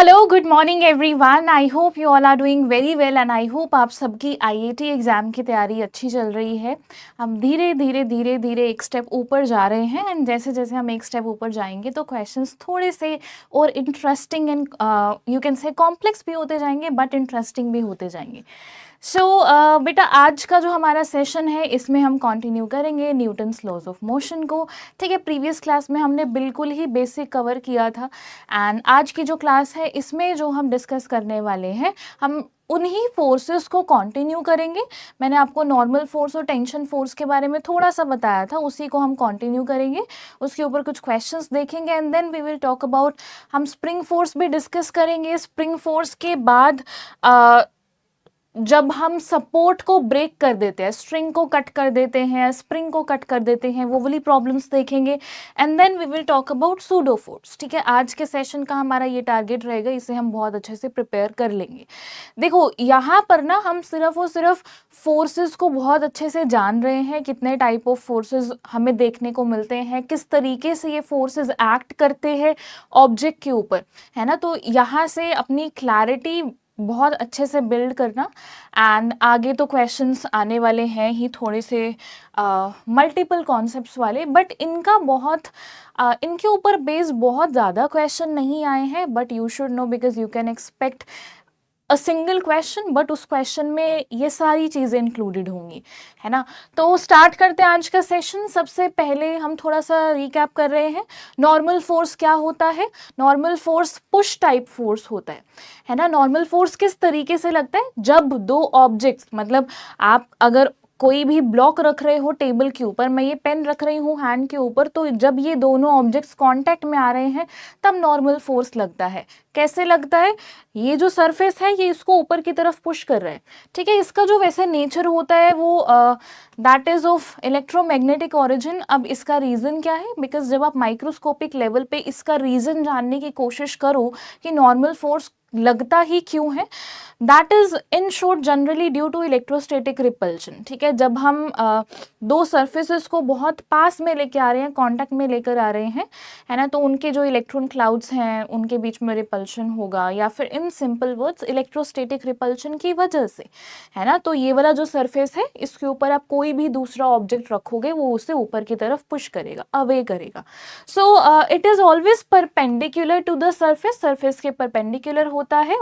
Hello, good morning everyone. I hope you all are doing very well and I hope आप सबकी IIT exam की तैयारी अच्छी चल रही है। हम धीरे धीरे धीरे धीरे एक स्टेप ऊपर जा रहे हैं एंड जैसे जैसे हम एक स्टेप ऊपर जाएंगे तो क्वेश्चंस थोड़े से और interesting and you can say complex भी होते जाएंगे बट इंटरेस्टिंग भी होते जाएंगे। सो बेटा, आज का जो हमारा सेशन है इसमें हम कंटिन्यू करेंगे न्यूटन्स लॉज ऑफ मोशन को। ठीक है, प्रीवियस क्लास में हमने बिल्कुल ही बेसिक कवर किया था एंड आज की जो क्लास है इसमें जो हम डिस्कस करने वाले हैं हम उन्हीं फोर्सेस को कंटिन्यू करेंगे। मैंने आपको नॉर्मल फोर्स और टेंशन फोर्स के बारे में थोड़ा सा बताया था, उसी को हम कंटिन्यू करेंगे। उसके ऊपर कुछ क्वेश्चंस देखेंगे and then we will talk about, हम स्प्रिंग फोर्स भी डिस्कस करेंगे। स्प्रिंग फोर्स के बाद जब हम सपोर्ट को ब्रेक कर देते हैं, स्ट्रिंग को कट कर देते हैं, स्प्रिंग को कट कर देते हैं, वो वाली प्रॉब्लम्स देखेंगे and then we will talk about pseudo force. ठीक है, आज के सेशन का हमारा ये टारगेट रहेगा, इसे हम बहुत अच्छे से प्रिपेयर कर लेंगे। देखो, यहाँ पर ना हम सिर्फ और सिर्फ फोर्सेस को बहुत अच्छे से जान रहे हैं, कितने टाइप ऑफ फोर्सेस हमें देखने को मिलते हैं, किस तरीके से ये फोर्सेस एक्ट करते हैं ऑब्जेक्ट के ऊपर, है ना। तो यहाँ से अपनी क्लैरिटी बहुत अच्छे से बिल्ड करना एंड आगे तो क्वेश्चंस आने वाले हैं ही थोड़े से मल्टीपल कॉन्सेप्ट्स वाले, बट इनका बहुत इनके ऊपर बेस्ड बहुत ज़्यादा क्वेश्चन नहीं आए हैं, but you should know because you can expect a single question, but उस क्वेश्चन में ये सारी चीज़ें इंक्लूडेड होंगी, है ना। तो स्टार्ट करते हैं आज का सेशन। सबसे पहले हम थोड़ा सा रिकैप कर रहे हैं, नॉर्मल फोर्स क्या होता है। Normal force push type force होता है ना। नॉर्मल फोर्स किस तरीके से लगता है, जब दो ऑब्जेक्ट्स, मतलब आप अगर कोई भी ब्लॉक रख रहे हो टेबल के ऊपर, मैं ये पेन रख रही हूँ हैंड के ऊपर, तो जब ये दोनों ऑब्जेक्ट्स कांटेक्ट में आ रहे हैं तब नॉर्मल फोर्स लगता है। कैसे लगता है, ये जो सरफेस है ये इसको ऊपर की तरफ पुश कर रहा है। ठीक है, इसका जो वैसे नेचर होता है वो that is of electromagnetic origin. अब इसका रीज़न क्या है, बिकॉज जब आप माइक्रोस्कोपिक लेवल पे इसका रीज़न जानने की कोशिश करो कि नॉर्मल फोर्स लगता ही क्यों है, that is in short generally due to electrostatic repulsion. ठीक है, जब हम दो सरफेसेस को बहुत पास में लेके आ रहे हैं, कांटेक्ट में लेकर आ रहे हैं, है ना, तो उनके जो इलेक्ट्रॉन क्लाउड्स हैं उनके बीच में रिपल्शन होगा, या फिर in simple words electrostatic repulsion की वजह से, है ना। तो ये वाला जो सरफेस है इसके ऊपर आप कोई भी दूसरा ऑब्जेक्ट रखोगे वो उसे ऊपर की तरफ पुश करेगा, अवे करेगा। So it is always perpendicular to the surface, surface के परपेंडिकुलर होता है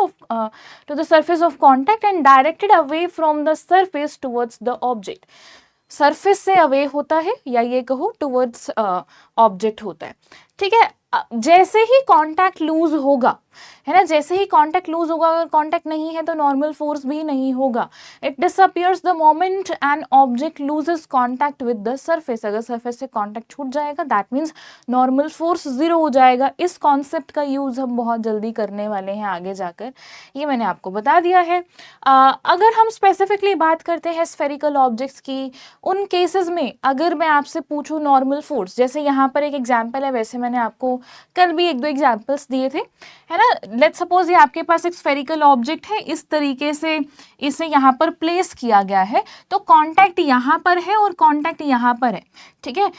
to the surface of contact and directed away from the surface towards the object। Surface से अवे होता है या ये कहो टुवर्ड्स ऑब्जेक्ट होता है। ठीक है, जैसे ही कांटेक्ट लूज होगा, है ना, जैसे ही कांटेक्ट लूज होगा, अगर कांटेक्ट नहीं है तो नॉर्मल फोर्स भी नहीं होगा। It disappears the moment an object loses contact with the surface. अगर सरफेस से कांटेक्ट छूट जाएगा that means normal force zero हो जाएगा। इस कॉन्सेप्ट का यूज हम बहुत जल्दी करने वाले हैं आगे जाकर, ये मैंने आपको बता दिया है। अगर हम स्पेसिफिकली बात करते हैं स्फेरिकल ऑब्जेक्ट्स की, उन केसेस में अगर मैं आपसे पूछूं नॉर्मल फोर्स, जैसे यहाँ पर एक एग्जांपल है, वैसे मैंने आपको कल भी एक दो एग्जांपल्स दिए थे, है ना। लेट्स सपोज ये आपके पास एक स्फेरिकल ऑब्जेक्ट है, इस तरीके से इसे यहाँ पर प्लेस किया गया है, तो कांटेक्ट यहाँ पर है और कांटेक्ट यहाँ पर है। ठीक है,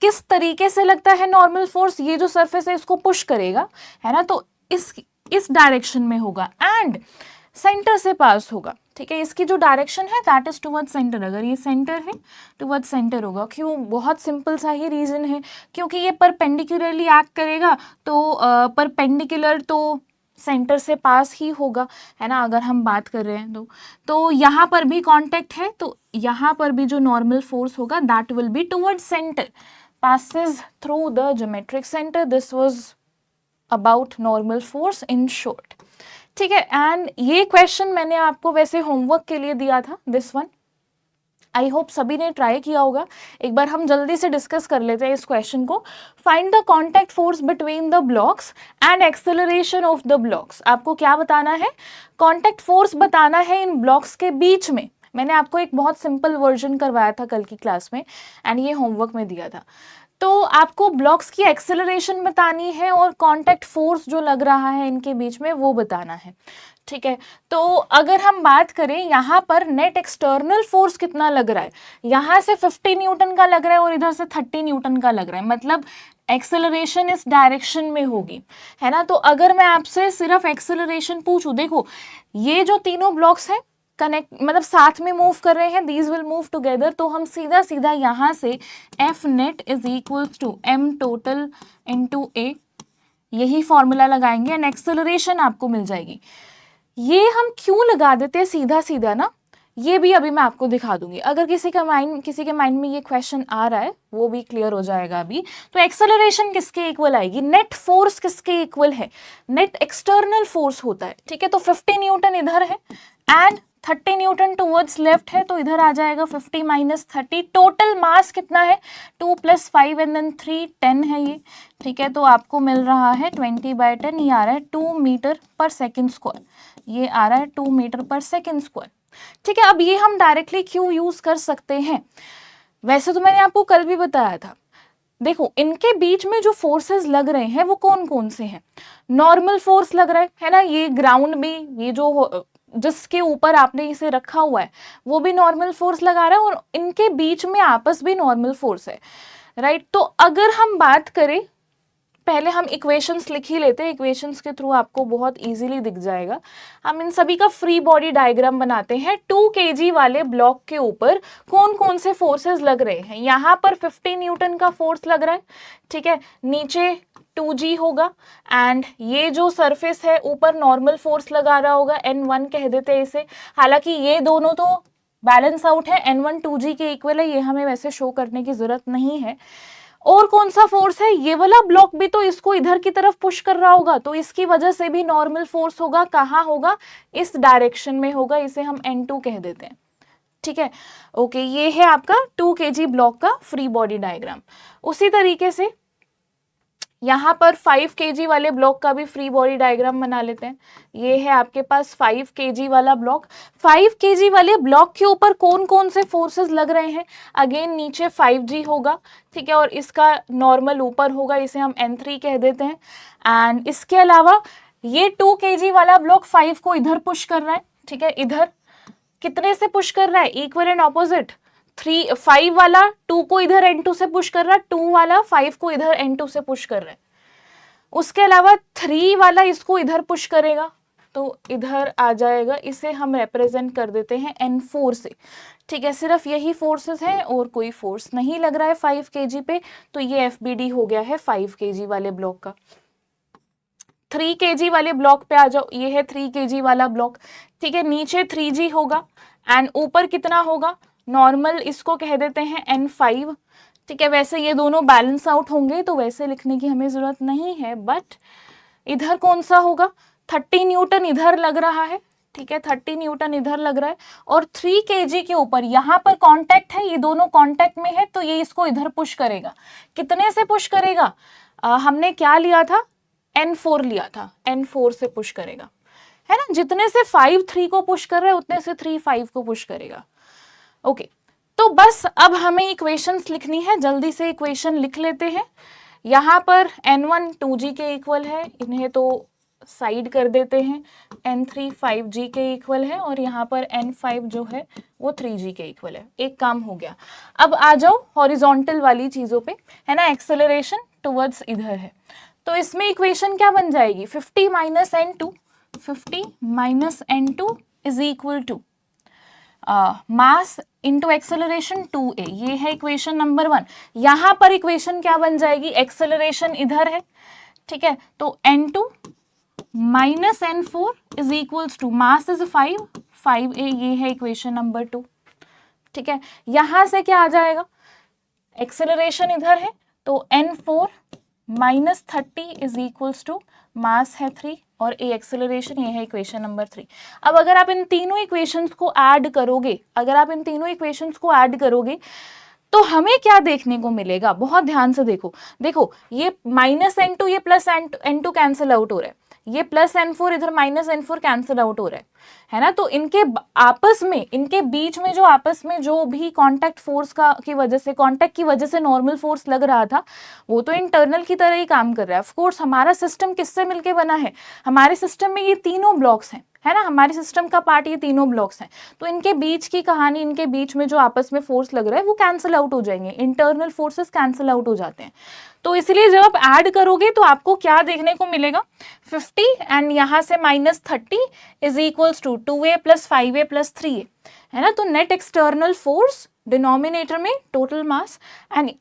किस तरीके से लगता है नॉर्मल फोर्स, ये जो सरफेस है इसको पुश करेगा, है ना, तो इस डायरेक्शन में होगा एंड सेंटर से पास होगा। ठीक है, इसकी जो डायरेक्शन है दैट इज टुवर्ड्स सेंटर। अगर ये सेंटर है टुवर्ड्स सेंटर होगा। क्यों, बहुत सिंपल सा ही रीजन है, क्योंकि ये परपेंडिकुलरली एक्ट करेगा, तो परपेंडिकुलर तो सेंटर से पास ही होगा, है ना। अगर हम बात कर रहे हैं तो यहाँ पर भी कांटेक्ट है, तो यहाँ पर भी जो नॉर्मल फोर्स होगा that will be towards centre, passes through the geometric center। This was about normal force in short। ठीक है, एंड ये क्वेश्चन मैंने आपको वैसे होमवर्क के लिए दिया था, दिस वन। आई होप सभी ने ट्राई किया होगा। एक बार हम जल्दी से डिस्कस कर लेते हैं इस क्वेश्चन को। Find the contact force between the blocks and acceleration of the blocks. आपको क्या बताना है, कॉन्टैक्ट फोर्स बताना है इन ब्लॉक्स के बीच में। मैंने आपको एक बहुत सिंपल वर्जन करवाया था कल की क्लास में एंड ये होमवर्क में दिया था। तो आपको ब्लॉक्स की एक्सेलरेशन बतानी है और कांटेक्ट फोर्स जो लग रहा है इनके बीच में वो बताना है। ठीक है, तो अगर हम बात करें यहाँ पर नेट एक्सटर्नल फोर्स कितना लग रहा है, यहाँ से 50 न्यूटन का लग रहा है और इधर से 30 न्यूटन का लग रहा है, मतलब एक्सेलरेशन इस डायरेक्शन में होगी, है ना। तो अगर मैं आपसे सिर्फ एक्सेलरेशन पूछूं, देखो ये जो तीनों ब्लॉक्स हैं कनेक्ट मतलब साथ में मूव कर रहे हैं, दीज विल मूव टुगेदर, तो हम सीधा सीधा यहाँ से F net is equals to m total into a, यही फॉर्मूला लगाएंगे एंड एक्सेलरेशन आपको मिल जाएगी। ये हम क्यों लगा देते हैं सीधा सीधा ना, ये भी अभी मैं आपको दिखा दूंगी। अगर किसी के माइंड में ये क्वेश्चन आ रहा है वो भी क्लियर हो जाएगा अभी। तो एक्सेलरेशन किसके इक्वल आएगी, नेट फोर्स किसके इक्वल है, नेट एक्सटर्नल फोर्स होता है, ठीक है। तो 50 न्यूटन इधर है एंड 30 न्यूटन टुवर्ड्स लेफ्ट है, तो इधर आ जाएगा 50 माइनस 30। टोटल मास कितना है, 2 + 5 एंड देन 3 10 है ये, ठीक है। तो आपको मिल रहा है 20/10, ये आ रहा है 2 मीटर पर सेकेंड स्क्वायर, ये आ रहा है 2 मीटर पर सेकेंड स्क्वायर, ठीक है। अब ये हम डायरेक्टली क्यों यूज कर सकते हैं, वैसे तो मैंने आपको कल भी बताया था। देखो इनके बीच में जो फोर्सेस लग रहे हैं वो कौन कौन से हैं, नॉर्मल फोर्स लग रहा है ना, ये ग्राउंड भी, ये जो जिसके ऊपर आपने इसे रखा हुआ है वो भी नॉर्मल फोर्स लगा रहा है और इनके बीच में आपस भी नॉर्मल फोर्स है, राइट। तो अगर हम बात करें, पहले हम इक्वेशंस लिख ही लेते हैं, इक्वेशंस के थ्रू आपको बहुत इजीली दिख जाएगा। हम इन सभी का फ्री बॉडी डायग्राम बनाते हैं। 2 kg वाले ब्लॉक के ऊपर कौन कौन से फोर्सेस लग रहे हैं, यहाँ पर 50 न्यूटन का फोर्स लग रहा है, ठीक है, नीचे 2g होगा एंड ये जो सरफेस है ऊपर नॉर्मल फोर्स लगा रहा होगा, n1 कह देते हैं इसे। हालांकि ये दोनों तो बैलेंस आउट है, n1 2g के इक्वल है, ये हमें वैसे शो करने की जरूरत नहीं है। और कौन सा फोर्स है, ये वाला ब्लॉक भी तो इसको इधर की तरफ पुश कर रहा होगा, तो इसकी वजह से भी नॉर्मल फोर्स होगा, कहाँ होगा, इस डायरेक्शन में होगा, इसे हम n2 कह देते हैं, ठीक है। ओके, ये है आपका 2 kg ब्लॉक का फ्री बॉडी डायग्राम। उसी तरीके से यहाँ पर 5 kg वाले ब्लॉक का भी फ्री बॉडी डायग्राम बना लेते हैं। ये है आपके पास 5 kg वाला ब्लॉक। 5 kg वाले ब्लॉक के ऊपर कौन कौन से फोर्सेस लग रहे हैं, अगेन नीचे 5g होगा, ठीक है, और इसका नॉर्मल ऊपर होगा, इसे हम n3 कह देते हैं। एंड इसके अलावा ये 2 kg वाला ब्लॉक 5 को इधर पुश कर रहा है, ठीक है, इधर कितने से पुश कर रहा है, इक्वल एंड ऑपोजिट। 5 वाला 2 को इधर n2 से पुश कर रहा है, 2 वाला 5 को इधर n2 से पुश कर रहा है। उसके अलावा 3 वाला इसको इधर पुश करेगा तो इधर आ जाएगा, इसे हम रिप्रेजेंट कर देते हैं n4 से, ठीक है। सिर्फ यही फोर्सेस हैं और कोई फोर्स नहीं लग रहा है 5 kg पे, तो ये FBD हो गया है 5 kg वाले ब्लॉक का। 3 kg वाले ब्लॉक पे आ जाओ, ये है 3 kg वाला ब्लॉक, ठीक है, नीचे 3g होगा एंड ऊपर कितना होगा, नॉर्मल इसको कह देते हैं n5, ठीक है। वैसे ये दोनों बैलेंस आउट होंगे तो वैसे लिखने की हमें जरूरत नहीं है, बट इधर कौन सा होगा, 30 न्यूटन इधर लग रहा है, ठीक है, 30 न्यूटन इधर लग रहा है और 3 kg के ऊपर यहाँ पर कांटेक्ट है, ये दोनों कांटेक्ट में है, तो ये इसको इधर पुश करेगा। कितने से पुश करेगा, हमने क्या लिया था, n4 लिया था, n4 से पुश करेगा, है ना। जितने से 5 3 को पुश कर रहा है उतने से 3 5 को पुश करेगा। ओके, तो बस अब हमें इक्वेशंस लिखनी है, जल्दी से इक्वेशन लिख लेते हैं। यहाँ पर n1 2g के इक्वल है, इन्हें तो साइड कर देते हैं, n3 5g के इक्वल है और यहाँ पर n5 जो है वो 3g के इक्वल है। एक काम हो गया। अब आ जाओ हॉरिजॉन्टल वाली चीज़ों पे, है ना, एक्सेलरेशन टुवर्ड्स इधर है, तो इसमें इक्वेशन क्या बन जाएगी, 50 minus n2 is equal to mass into acceleration 2a, ये है इक्वेशन नंबर 1। यहाँ पर इक्वेशन क्या बन जाएगी, एक्सेलरेशन इधर है, ठीक है, तो n2 minus n4 is equals to mass is 5a, ये है इक्वेशन नंबर 2, ठीक है। यहाँ से क्या आ जाएगा, एक्सेलरेशन इधर है तो n4 minus 30 is equals to mass है 3 और ए एक्सेलरेशन, ये है इक्वेशन नंबर 3। अब अगर आप इन तीनों इक्वेशंस को ऐड करोगे, तो हमें क्या देखने को मिलेगा, बहुत ध्यान से देखो ये माइनस n2 ये प्लस n2 कैंसिल आउट हो रहा है, ये प्लस n4 इधर माइनस n4 कैंसिल आउट हो रहा है ना। तो इनके बीच में जो भी कांटेक्ट फोर्स की वजह से नॉर्मल फोर्स लग रहा था, वो तो इंटरनल की तरह ही काम कर रहा है। ऑफ कोर्स हमारा सिस्टम किससे मिलके बना है, हमारे सिस्टम में ये तीनों ब्लॉक्स हैं, है ना, हमारे सिस्टम का पार्ट ये तीनों ब्लॉक्स हैं, तो इनके बीच की कहानी, इनके बीच में जो आपस में फोर्स लग रहा है वो कैंसिल आउट हो जाएंगे, इंटरनल फोर्सेस कैंसिल आउट हो जाते हैं। तो इसलिए जब आप ऐड करोगे तो आपको क्या देखने को मिलेगा, 50 एंड यहाँ से -30 is equals to 2a + 5a + 3a, है ना। तो नेट एक्सटर्नल फोर्स डिनोमिनेटर में टोटल मास एंड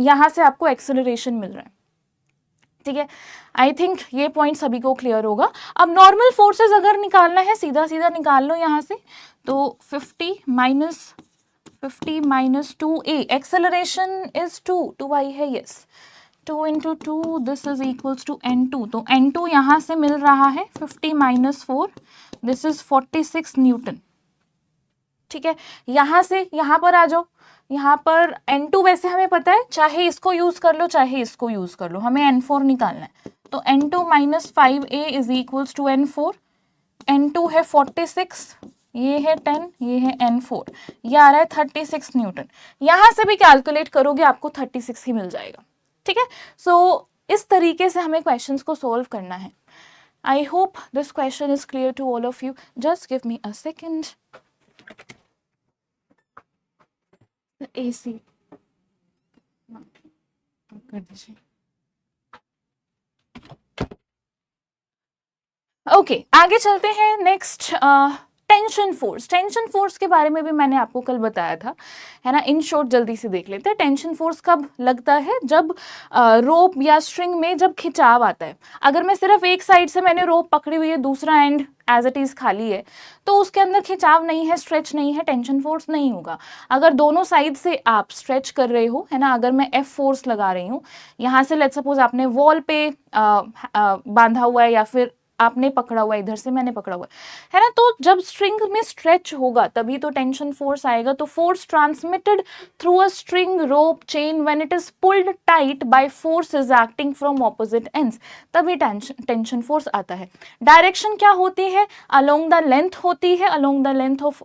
यहाँ से आपको एक्सेलरेशन मिल रहा है, ठीक है। आई थिंक ये पॉइंट सभी को क्लियर होगा। अब नॉर्मल फोर्सेस अगर निकालना है, सीधा सीधा निकाल लो यहाँ से, तो 50 minus 2a, acceleration is 2 I है, yes, 2 × 2 this is equals to n2, तो n2 यहाँ से मिल रहा है 50 - 4 दिस इज 46 न्यूटन, ठीक है। यहाँ से यहाँ पर आ जाओ, यहाँ पर n2 वैसे हमें पता है, चाहे इसको यूज कर लो चाहे इसको यूज कर लो, हमें n4 निकालना है, तो n2 - 5a is equals to n4, n2 है 46, ये है 10, ये है n4, ये आ रहा है 36 न्यूटन। यहाँ से भी कैलकुलेट करोगे आपको 36 ही मिल जाएगा, ठीक है। सो इस तरीके से हमें क्वेश्चंस को सॉल्व करना है। I hope this question is clear to all of you. Just give me a second. AC कर दीजिए। ओके, आगे चलते हैं। Next tension force. Tension force के बारे में भी मैंने आपको कल बताया था, है ना। इन शॉर्ट जल्दी से देख लेते हैं। टेंशन फोर्स कब लगता है, जब रोप या स्ट्रिंग में जब खिंचाव आता है। अगर मैं सिर्फ एक साइड से मैंने रोप पकड़ी हुई है, दूसरा एंड एज इट इज खाली है, तो उसके अंदर खिंचाव नहीं है, स्ट्रेच नहीं है, टेंशन फोर्स नहीं होगा। अगर दोनों साइड से आप स्ट्रेच कर रहे हो, है ना, अगर मैं F फोर्स लगा रही हूँ, यहाँ से लेट्स सपोज आपने वॉल पे बांधा हुआ है, या फिर आपने पकड़ा हुआ है, इधर से मैंने पकड़ा हुआ है ना, तो जब स्ट्रिंग में स्ट्रेच होगा तभी तो टेंशन फोर्स आएगा। तो force transmitted through a string, rope, chain when it is pulled tight bye forces acting from opposite ends, तभी टेंशन फोर्स आता है। डायरेक्शन क्या होती है, अलोंग द लेंथ होती है, along the length of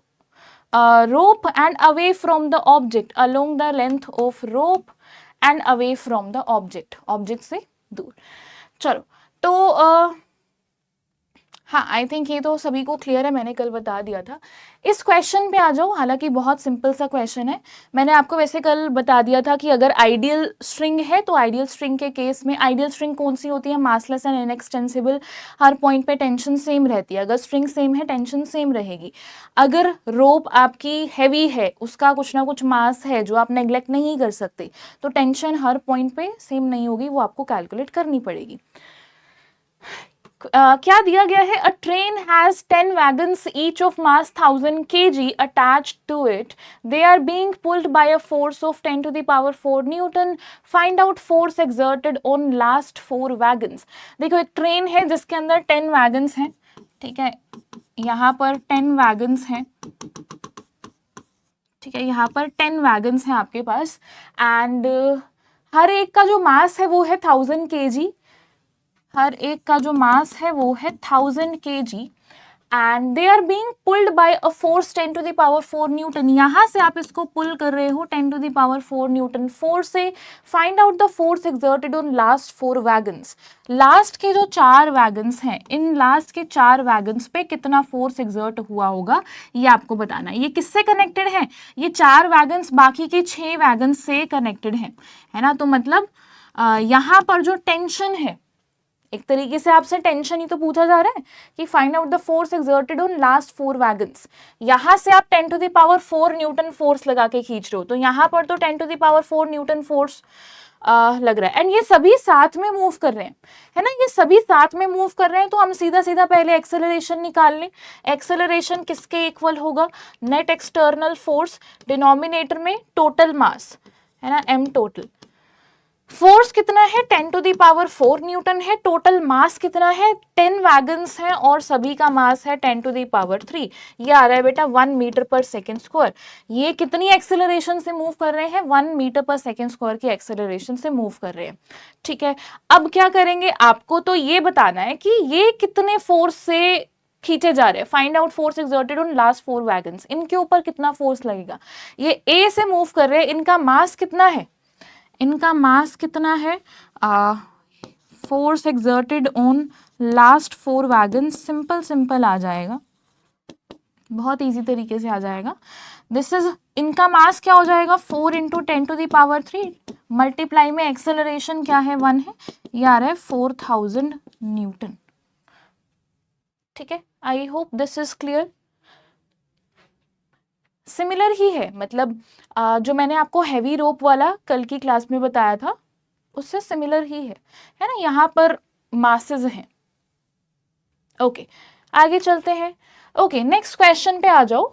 rope and away from the object, along the length of rope and away from the object, object से दूर। चलो, तो हाँ, आई थिंक ये तो सभी को क्लियर है, मैंने कल बता दिया था। इस क्वेश्चन पे आ जाओ, हालांकि बहुत सिंपल सा क्वेश्चन है। मैंने आपको वैसे कल बता दिया था कि अगर आइडियल स्ट्रिंग है, तो आइडियल स्ट्रिंग के केस में आइडियल स्ट्रिंग कौन सी होती है, massless and inextensible, her point पे टेंशन सेम रहती है। अगर स्ट्रिंग सेम है, टेंशन सेम रहेगी। अगर रोप आपकी हैवी है, उसका कुछ ना कुछ मास है जो आप नेग्लेक्ट नहीं कर सकते, तो टेंशन हर पॉइंट पे सेम नहीं होगी, वो आपको कैलकुलेट करनी पड़ेगी। क्या दिया गया है, अ train has 10 wagons each of mass 1000 kg attached to it. They are being pulled by a force of 10 to the power 4 Newton. Find out force exerted on last 4 wagons. देखो, एक ट्रेन है जिसके अंदर 10 wagons हैं, ठीक है, यहाँ पर 10 wagons हैं, ठीक है, यहाँ पर 10 wagons हैं आपके पास, एंड हर एक का जो मास है वो है 1000 kg, हर एक का जो मास है वो है 1000 kg, and they are being pulled by a force 10 to the power 4 newton. यहाँ से आप इसको पुल कर रहे हो 10 to the power 4 newton force से। Find out the force exerted on last 4 wagons. Last के जो 4 वैगन्स हैं, इन लास्ट के 4 वैगन्स पे कितना फोर्स एक्सर्ट हुआ होगा, ये आपको बताना है। ये किससे कनेक्टेड है, ये 4 वैगन्स बाकी के 6 वैगन्स से कनेक्टेड है ना। तो मतलब यहाँ पर जो टेंशन है, एक तरीके से आपसे टेंशन ही तो पूछा जा रहा है कि find out the force exerted on last 4 wagons. यहाँ से आप 10 to the power 4 newton force लगा के खींच रहे हो, तो यहाँ पर तो 10 to the power 4 newton force लग रहा है, एंड ये सभी साथ में मूव कर रहे हैं, है ना, ये सभी साथ में मूव कर रहे हैं। तो हम सीधा सीधा पहले एक्सेलरेशन निकाल लें। एक्सेलरेशन किसके इक्वल होगा, नेट एक्सटर्नल फोर्स, डिनोमिनेटर में टोटल मास, है ना, m टोटल। फोर्स कितना है, 10 to the power 4 न्यूटन है। टोटल मास कितना है, 10 वैगन्स हैं और सभी का मास है 10 to the power 3। ये आ रहा है बेटा 1 मीटर पर सेकेंड स्क्वायर। ये कितनी एक्सेलरेशन से मूव कर रहे हैं, 1 मीटर पर सेकेंड स्क्वायर की एक्सेलरेशन से मूव कर रहे हैं, ठीक है। अब क्या करेंगे, आपको तो ये बताना है कि ये कितने फोर्स से खींचे जा रहे हैं। Find out force exerted on last 4 wagons, इनके ऊपर कितना फोर्स लगेगा। ये ए से मूव कर रहे हैं, इनका मास कितना है, इनका मास कितना है, force exerted on last 4 wagon, simple आ जाएगा, बहुत इजी तरीके से आ जाएगा। दिस इज, इनका मास क्या हो जाएगा 4 इंटू 10⁻³ मल्टीप्लाई में एक्सेलरेशन क्या है 1 है, ये आ रहा है 4000 न्यूटन। ठीक है, I hope this is clear. Similar ही है, मतलब जो मैंने आपको हैवी रोप वाला कल की क्लास में बताया था उससे सिमिलर ही है ना, यहाँ पर मासेस हैं। ओके, आगे चलते हैं। ओके, नेक्स्ट क्वेश्चन पे आ जाओ।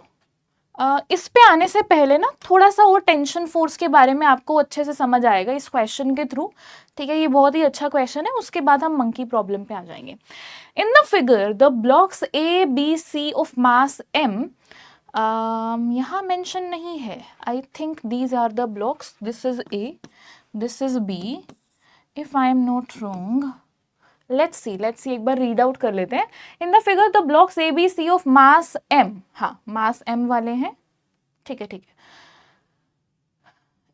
इस पे आने से पहले ना थोड़ा सा और टेंशन फोर्स के बारे में आपको अच्छे से समझ आएगा इस क्वेश्चन के थ्रू। ठीक है, ये बहुत ही अच्छा क्वेश्चन है, उसके बाद हम मंकी प्रॉब्लम पे आ जाएंगे। In the figure the blocks A B C of mass m, यहाँ मेंशन नहीं है, I think these are the blocks, this is A, this is B, if I am not wrong. Let's see एक बार read out कर लेते हैं। In the figure the blocks A B C of mass m, हाँ mass m वाले हैं, ठीक है।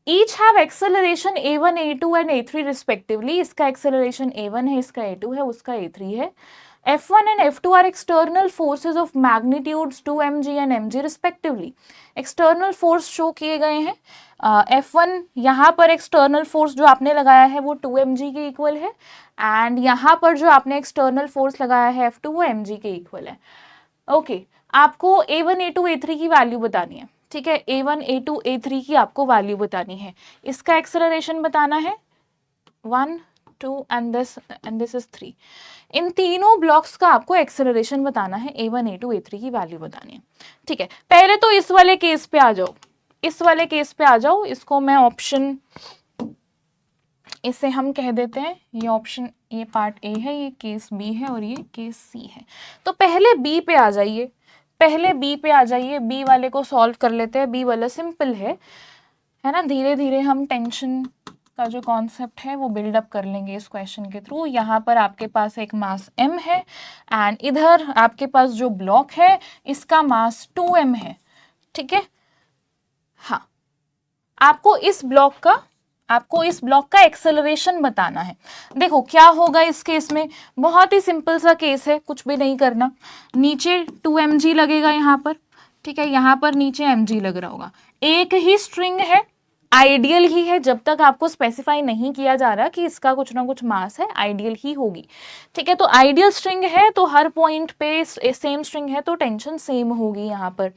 Each have acceleration a1 a2 and a3 respectively, इसका एक्सेलरेशन a1 है, इसका a2 है, उसका a3 है। F1 and F2 are external forces of magnitudes 2mg and mg respectively. External force show किए गए हैं। F1 यहाँ पर एक्सटर्नल फोर्स जो आपने लगाया है वो 2mg के इक्वल है, एंड यहाँ पर जो आपने एक्सटर्नल फोर्स लगाया है F2 वो mg के इक्वल है। ओके, आपको a1 a2 a3 की वैल्यू बतानी है। ठीक है, a1 a2 a3 की आपको वैल्यू बतानी है, इसका एक्सेलरेशन बताना है 1 2 एंड दिस इज 3। इन तीनों ब्लॉक्स का आपको एक्सेलरेशन बताना है, a1 a2 a3 की वैल्यू बतानी है। ठीक है, पहले तो इस वाले केस पे आ जाओ, इसको मैं ऑप्शन, इसे हम कह देते हैं, ये ऑप्शन, ये पार्ट ए है, ये केस बी है और ये केस सी है। तो पहले बी पे आ जाइए, बी वाले को सॉल्व कर लेते हैं। बी वाला सिंपल है ना, धीरे धीरे हम टेंशन का जो कॉन्सेप्ट है वो बिल्डअप कर लेंगे इस क्वेश्चन के थ्रू। यहाँ पर आपके पास एक मास m है एंड इधर आपके पास जो ब्लॉक है इसका मास 2m है। ठीक है, हाँ, आपको इस ब्लॉक का एक्सेलरेशन बताना है। देखो क्या होगा इस केस में, बहुत ही सिंपल सा केस है, कुछ भी नहीं करना। नीचे 2mg लगेगा यहाँ पर, ठीक है, यहाँ पर नीचे mg लग रहा होगा। एक ही स्ट्रिंग है, आइडियल ही है, जब तक आपको स्पेसिफाई नहीं किया जा रहा कि इसका कुछ ना कुछ मास है, आइडियल ही होगी। ठीक है, तो आइडियल स्ट्रिंग है तो हर पॉइंट पे सेम स्ट्रिंग है तो टेंशन सेम होगी यहाँ पर।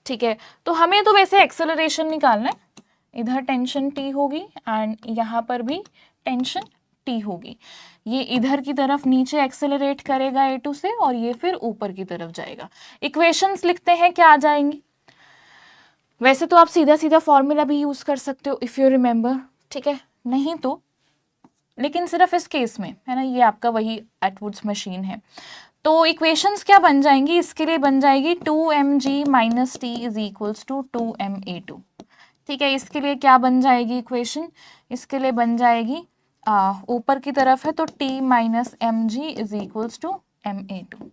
ठीक है, तो हमें तो वैसे एक्सेलरेशन निकालना है, इधर टेंशन T होगी एंड यहाँ पर भी टेंशन T होगी। ये इधर की तरफ नीचे एक्सेलरेट करेगा A2 से और ये फिर ऊपर की तरफ जाएगा। इक्वेशंस लिखते हैं, क्या आ जाएंगी? वैसे तो आप सीधा सीधा फॉर्मूला भी यूज कर सकते हो इफ यू रिमेंबर, ठीक है, नहीं तो, लेकिन सिर्फ इस केस में है ना, ये आपका वही एटवुड्स मशीन है। तो इक्वेशंस क्या बन जाएंगी? इसके लिए बन जाएगी 2mg minus T is equals to 2ma2। ठीक है, इसके लिए क्या बन जाएगी इक्वेशन? इसके लिए बन जाएगी, ऊपर की तरफ है तो t minus mg is equals to ma2।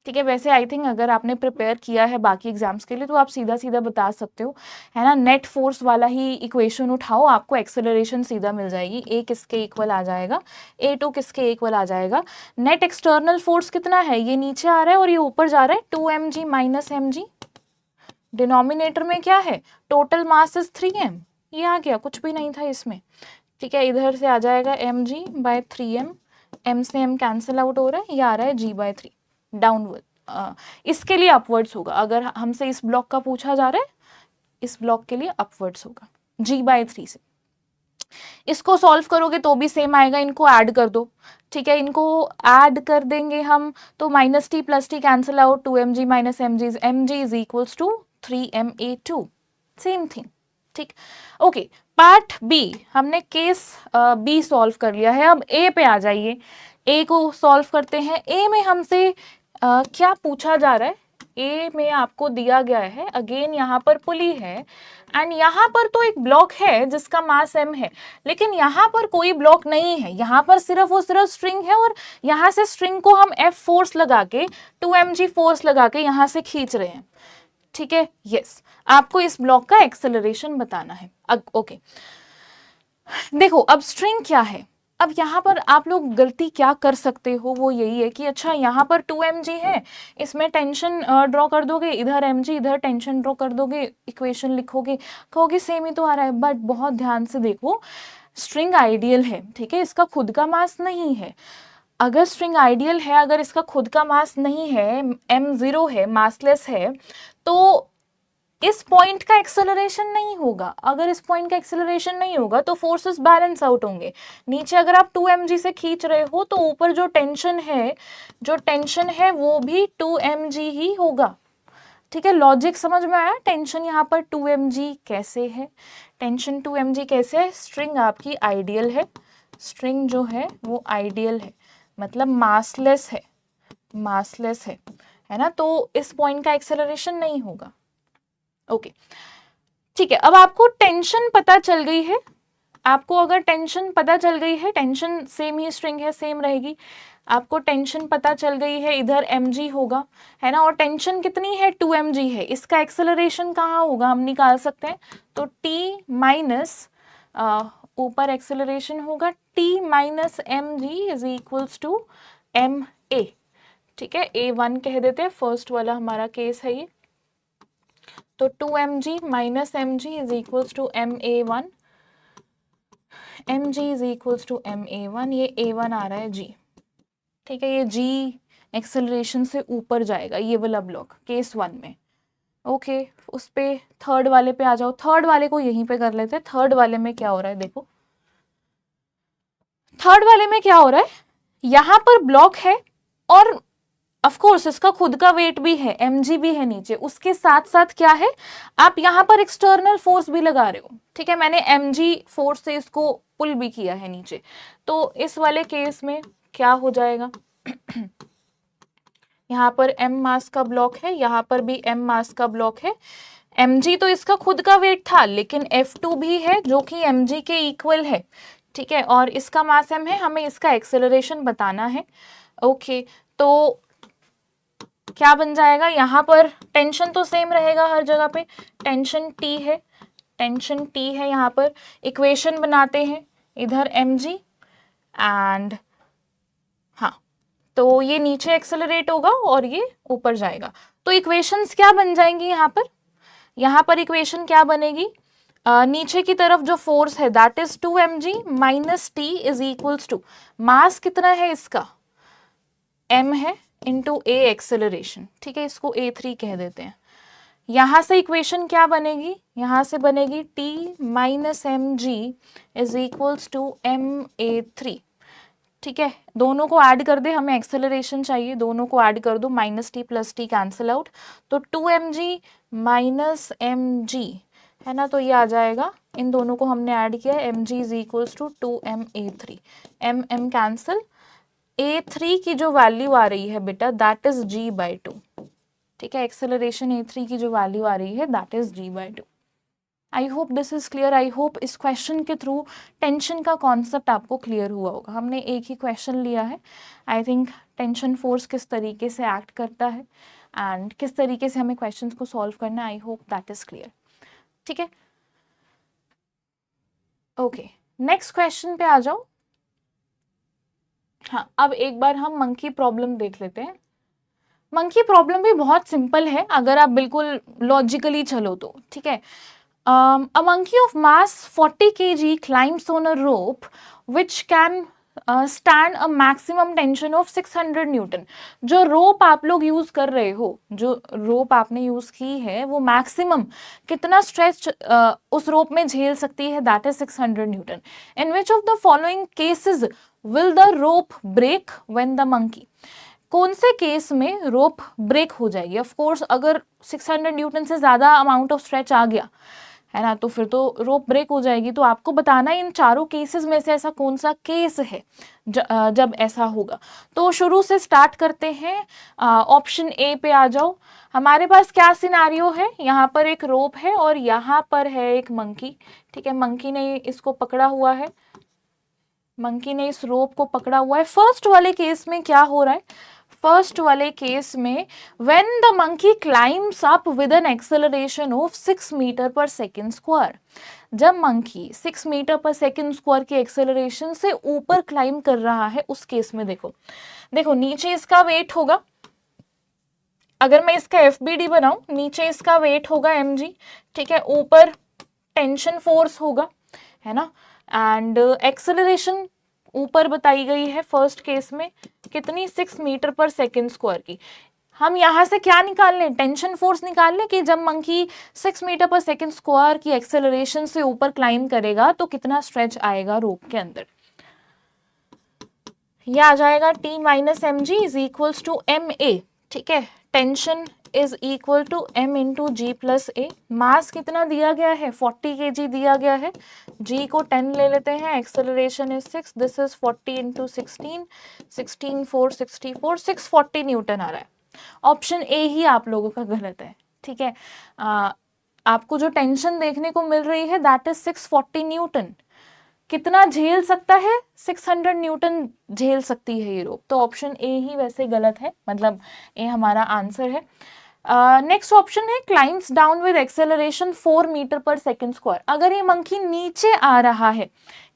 ठीक है, वैसे आई थिंक अगर आपने प्रिपेयर किया है बाकी एग्जाम्स के लिए तो आप सीधा सीधा बता सकते हो, है ना। नेट फोर्स वाला ही इक्वेशन उठाओ, आपको एक्सेलरेशन सीधा मिल जाएगी। ए किसके इक्वल आ जाएगा, A2 किसके इक्वल आ जाएगा। नेट एक्सटर्नल फोर्स कितना है, ये नीचे आ रहा है और ये ऊपर जा रहा है, 2mg माइनस mg। डिनोमिनेटर में क्या है, टोटल मास इज 3m, ये आ गया, कुछ भी नहीं था इसमें। ठीक है, इधर से आ जाएगा mg बाय 3m, m से m कैंसिल आउट हो रहा है, ये आ रहा है g बाय 3 डाउनवर्ड। इसके लिए अपवर्ड्स होगा, अगर हमसे इस ब्लॉक का पूछा जा रहा है, इस ब्लॉक के लिए अपवर्ड्स होगा g बाय 3 से। इसको सॉल्व करोगे तो भी सेम आएगा, इनको ऐड कर दो। ठीक है, इनको ऐड कर देंगे हम तो minus T plus T cancel out, 2mg minus mg is equals to 3ma2, same thing. ठीक, ओके, पार्ट बी हमने केस बी सॉल्व कर लिया है। अब ए पे आ जाइए, ए को सॉल्व करते हैं। ए में हमसे क्या पूछा जा रहा है, ए में आपको दिया गया है, अगेन यहाँ पर पुली है एंड यहाँ पर तो एक ब्लॉक है जिसका मास m है, लेकिन यहाँ पर कोई ब्लॉक नहीं है, यहाँ पर सिर्फ और सिर्फ स्ट्रिंग है और यहाँ से स्ट्रिंग को हम F फोर्स लगा के 2mg फोर्स लगा के यहाँ से खींच रहे हैं। ठीक है, यस, आपको इस ब्लॉक का एक्सेलरेशन बताना है। ओके, देखो अब स्ट्रिंग क्या है, अब यहाँ पर आप लोग गलती क्या कर सकते हो वो यही है कि अच्छा यहाँ पर 2 mg है, इसमें टेंशन ड्रॉ कर दोगे, इधर mg, इधर टेंशन ड्रॉ कर दोगे, इक्वेशन लिखोगे, कहोगे सेम ही तो आ रहा है। बट बहुत ध्यान से देखो, स्ट्रिंग आइडियल है, ठीक है, इसका खुद का मास नहीं है। अगर स्ट्रिंग आइडियल है, अगर इसका खुद का मास नहीं है, m0 है, मासलेस है, तो इस पॉइंट का एक्सेलरेशन नहीं होगा। अगर इस पॉइंट का एक्सेलरेशन नहीं होगा तो फोर्सेस बैलेंस आउट होंगे। नीचे अगर आप 2 mg से खींच रहे हो तो ऊपर जो टेंशन है वो भी 2 mg ही होगा। ठीक है, लॉजिक समझ में आया? टेंशन यहाँ पर 2 mg कैसे है, टेंशन 2 mg कैसे है? स्ट्रिंग आपकी आइडियल है, स्ट्रिंग जो है वो आइडियल है, मतलब मासलेस है ना, तो इस पॉइंट का एक्सेलरेशन नहीं होगा। ओके ठीक है, अब आपको टेंशन पता चल गई है, आपको अगर टेंशन पता चल गई है, टेंशन सेम ही स्ट्रिंग है, सेम रहेगी, आपको टेंशन पता चल गई है, इधर mg होगा, है ना, और टेंशन कितनी है 2 mg है, इसका एक्सेलरेशन कहाँ होगा हम निकाल सकते हैं, तो t माइनस ऊपर एक्सेलरेशन होगा t minus mg is equals to ma। ठीक है, a1 कह देते हैं, फर्स्ट वाला हमारा केस है ये, तो 2 mg minus mg is equals to ma1, mg is equals to ma1, ये a1 आ रहा है g। ठीक है, ये g एक्सेलरेशन से ऊपर जाएगा, ये वाला ब्लॉक केस 1 में। ओके उस पे थर्ड वाले पे आ जाओ, थर्ड वाले को यहीं पे कर लेते हैं। थर्ड वाले में क्या हो रहा है देखो, थर्ड वाले में क्या हो रहा है, यहाँ पर ब्लॉक है और ऑफ कोर्स इसका खुद का वेट भी है, mg भी है नीचे, उसके साथ साथ क्या है, आप यहाँ पर एक्सटर्नल फोर्स भी लगा रहे हो। ठीक है, मैंने mg फोर्स से इसको पुल भी किया है नीचे, तो इस वाले केस में क्या हो जाएगा यहाँ पर m मास का ब्लॉक है, यहाँ पर भी m मास का ब्लॉक है, mg तो इसका खुद का वेट था, लेकिन F2 भी है जो कि mg के इक्वल है। ठीक है, और इसका मास m है, हमें इसका एक्सेलरेशन बताना है। ओके तो क्या बन जाएगा, यहाँ पर टेंशन तो सेम रहेगा हर जगह पे, टेंशन T है, टेंशन T है, यहाँ पर इक्वेशन बनाते हैं, इधर mg एंड हाँ, तो ये नीचे एक्सेलरेट होगा और ये ऊपर जाएगा, तो इक्वेशंस क्या बन जाएंगी यहाँ पर इक्वेशन क्या बनेगी, नीचे की तरफ जो फोर्स है that is 2 mg minus T is equals to, mass कितना है इसका m है इंटू ए एक्सेलरेशन। ठीक है, इसको a3 कह देते हैं। यहाँ से इक्वेशन क्या बनेगी, यहाँ से बनेगी t minus M G is equals to ma3। ठीक है, दोनों को ऐड कर दे, हमें एक्सेलरेशन चाहिए, दोनों को ऐड कर दो, minus T plus T cancel out, तो 2 mg माइनस mg है ना, तो ये आ जाएगा, इन दोनों को हमने ऐड किया, mg is equals to 2ma3, m cancel, a3 की जो वैल्यू आ रही है बेटा दैट इज g/2। ठीक है, एक्सेलरेशन a3 की जो वैल्यू आ रही है that is g/2। I hope this is clear, I hope इस क्वेश्चन के थ्रू टेंशन का कॉन्सेप्ट आपको क्लियर हुआ होगा। हमने एक ही क्वेश्चन लिया है, आई थिंक टेंशन फोर्स किस तरीके से एक्ट करता है एंड किस तरीके से हमें क्वेश्चंस को सॉल्व करना है, I hope that is clear. ठीक है, ओके नेक्स्ट क्वेश्चन पे आ जाओ। हाँ, अब एक बार हम मंकी प्रॉब्लम देख लेते हैं। मंकी प्रॉब्लम भी बहुत सिंपल है अगर आप बिल्कुल लॉजिकली चलो तो। ठीक है, a monkey of mass 40 kg climbs on a rope which can stand a maximum tension of 600 Newton. जो रोप आप लोग यूज कर रहे हो, जो रोप आपने यूज की है वो मैक्सिमम कितना स्ट्रेच उस रोप में झेल सकती है, that is 600 newton. In which of the following cases will the rope break when the monkey, कौन से केस में रोप ब्रेक हो जाएगी। ऑफ कोर्स अगर 600 न्यूटन से ज्यादा अमाउंट ऑफ स्ट्रेच आ गया है ना, तो फिर तो रोप ब्रेक हो जाएगी। तो आपको बताना इन चारों केसेस में से ऐसा कौन सा केस है जब ऐसा होगा। तो शुरू से स्टार्ट करते हैं, ऑप्शन ए पे आ जाओ। हमारे पास क्या सिनारियो है, यहाँ पर एक रोप है और यहाँ पर है एक मंकी। ठीक है, मंकी ने इसको पकड़ा हुआ है, मंकी ने इस रोप को पकड़ा हुआ है। फर्स्ट वाले केस में क्या हो रहा है, फर्स्ट वाले केस में when the monkey climbs up with an acceleration of 6 meter per second square, जब monkey 6 meter per second square की एक्सेलरेशन से ऊपर क्लाइम कर रहा है, उस केस में देखो देखो नीचे इसका वेट होगा, अगर मैं इसका FBD बनाऊं, नीचे इसका वेट होगा mg, ठीक है, ऊपर टेंशन फोर्स होगा, है ना, एंड एक्सेलरेशन ऊपर बताई गई है फर्स्ट केस में कितनी, 6 मीटर पर सेकेंड स्क्वायर की। हम यहाँ से क्या निकाल लें, टेंशन फोर्स निकाल लें कि जब monkey 6 meter per second square की एक्सेलरेशन से ऊपर क्लाइम करेगा तो कितना स्ट्रेच आएगा रोप के अंदर। यह आ जाएगा T minus M G is equals to M a, ठीक है, tension is equal to m into g plus a. Mass कितना दिया गया है, 40 kg दिया गया है, g को 10 ले लेते हैं, acceleration is 6, this is 40 into 16, 16 4 64, 640 newton आ रहा है। ऑप्शन ए ही आप लोगों का गलत है, ठीक है। आपको जो टेंशन देखने को मिल रही है दैट इज 640 न्यूटन। कितना झेल सकता है, 600 न्यूटन झेल सकती है ये रोप, तो ऑप्शन ए ही वैसे गलत है, मतलब ए हमारा आंसर है। नेक्स्ट ऑप्शन है climbs down with acceleration 4 meter per second square. अगर ये मंकी नीचे आ रहा है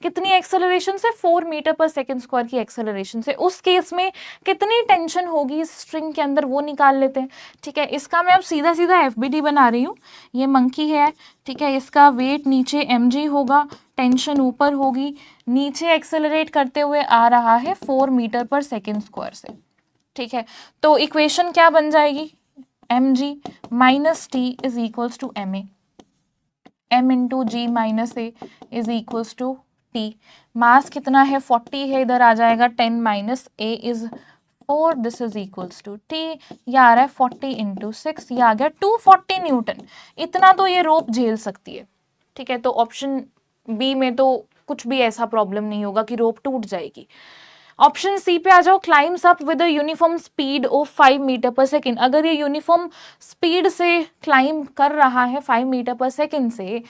कितनी एक्सेलरेशन से, 4 मीटर पर सेकेंड स्क्वायर की एक्सेलरेशन से, उस केस में कितनी टेंशन होगी इस स्ट्रिंग के अंदर वो निकाल लेते हैं, ठीक है। इसका मैं अब सीधा सीधा FBD बना रही हूँ। ये मंकी है, ठीक है, इसका वेट नीचे mg होगा, टेंशन ऊपर होगी, नीचे एक्सेलरेट करते हुए आ रहा है 4 मीटर पर सेकेंड स्क्वायर से, ठीक है। तो इक्वेशन क्या बन जाएगी, mg minus T is equals to ma, m into g minus a is equals to T. Mass कितना है, 40 है, इधर आ जाएगा 10 minus a is 4, this is equals to T. ये आ रहा है 40 इंटू 6, ये आ गया 240 न्यूटन। इतना तो ये रोप झेल सकती है, ठीक है। तो ऑप्शन बी में तो कुछ भी ऐसा प्रॉब्लम नहीं होगा कि रोप टूट जाएगी। ऑप्शन सी पे आ जाओ, climbs up with a uniform speed of 5 meter per second. अगर ये यूनिफॉर्म स्पीड से क्लाइम कर रहा है 5 मीटर पर सेकेंड से,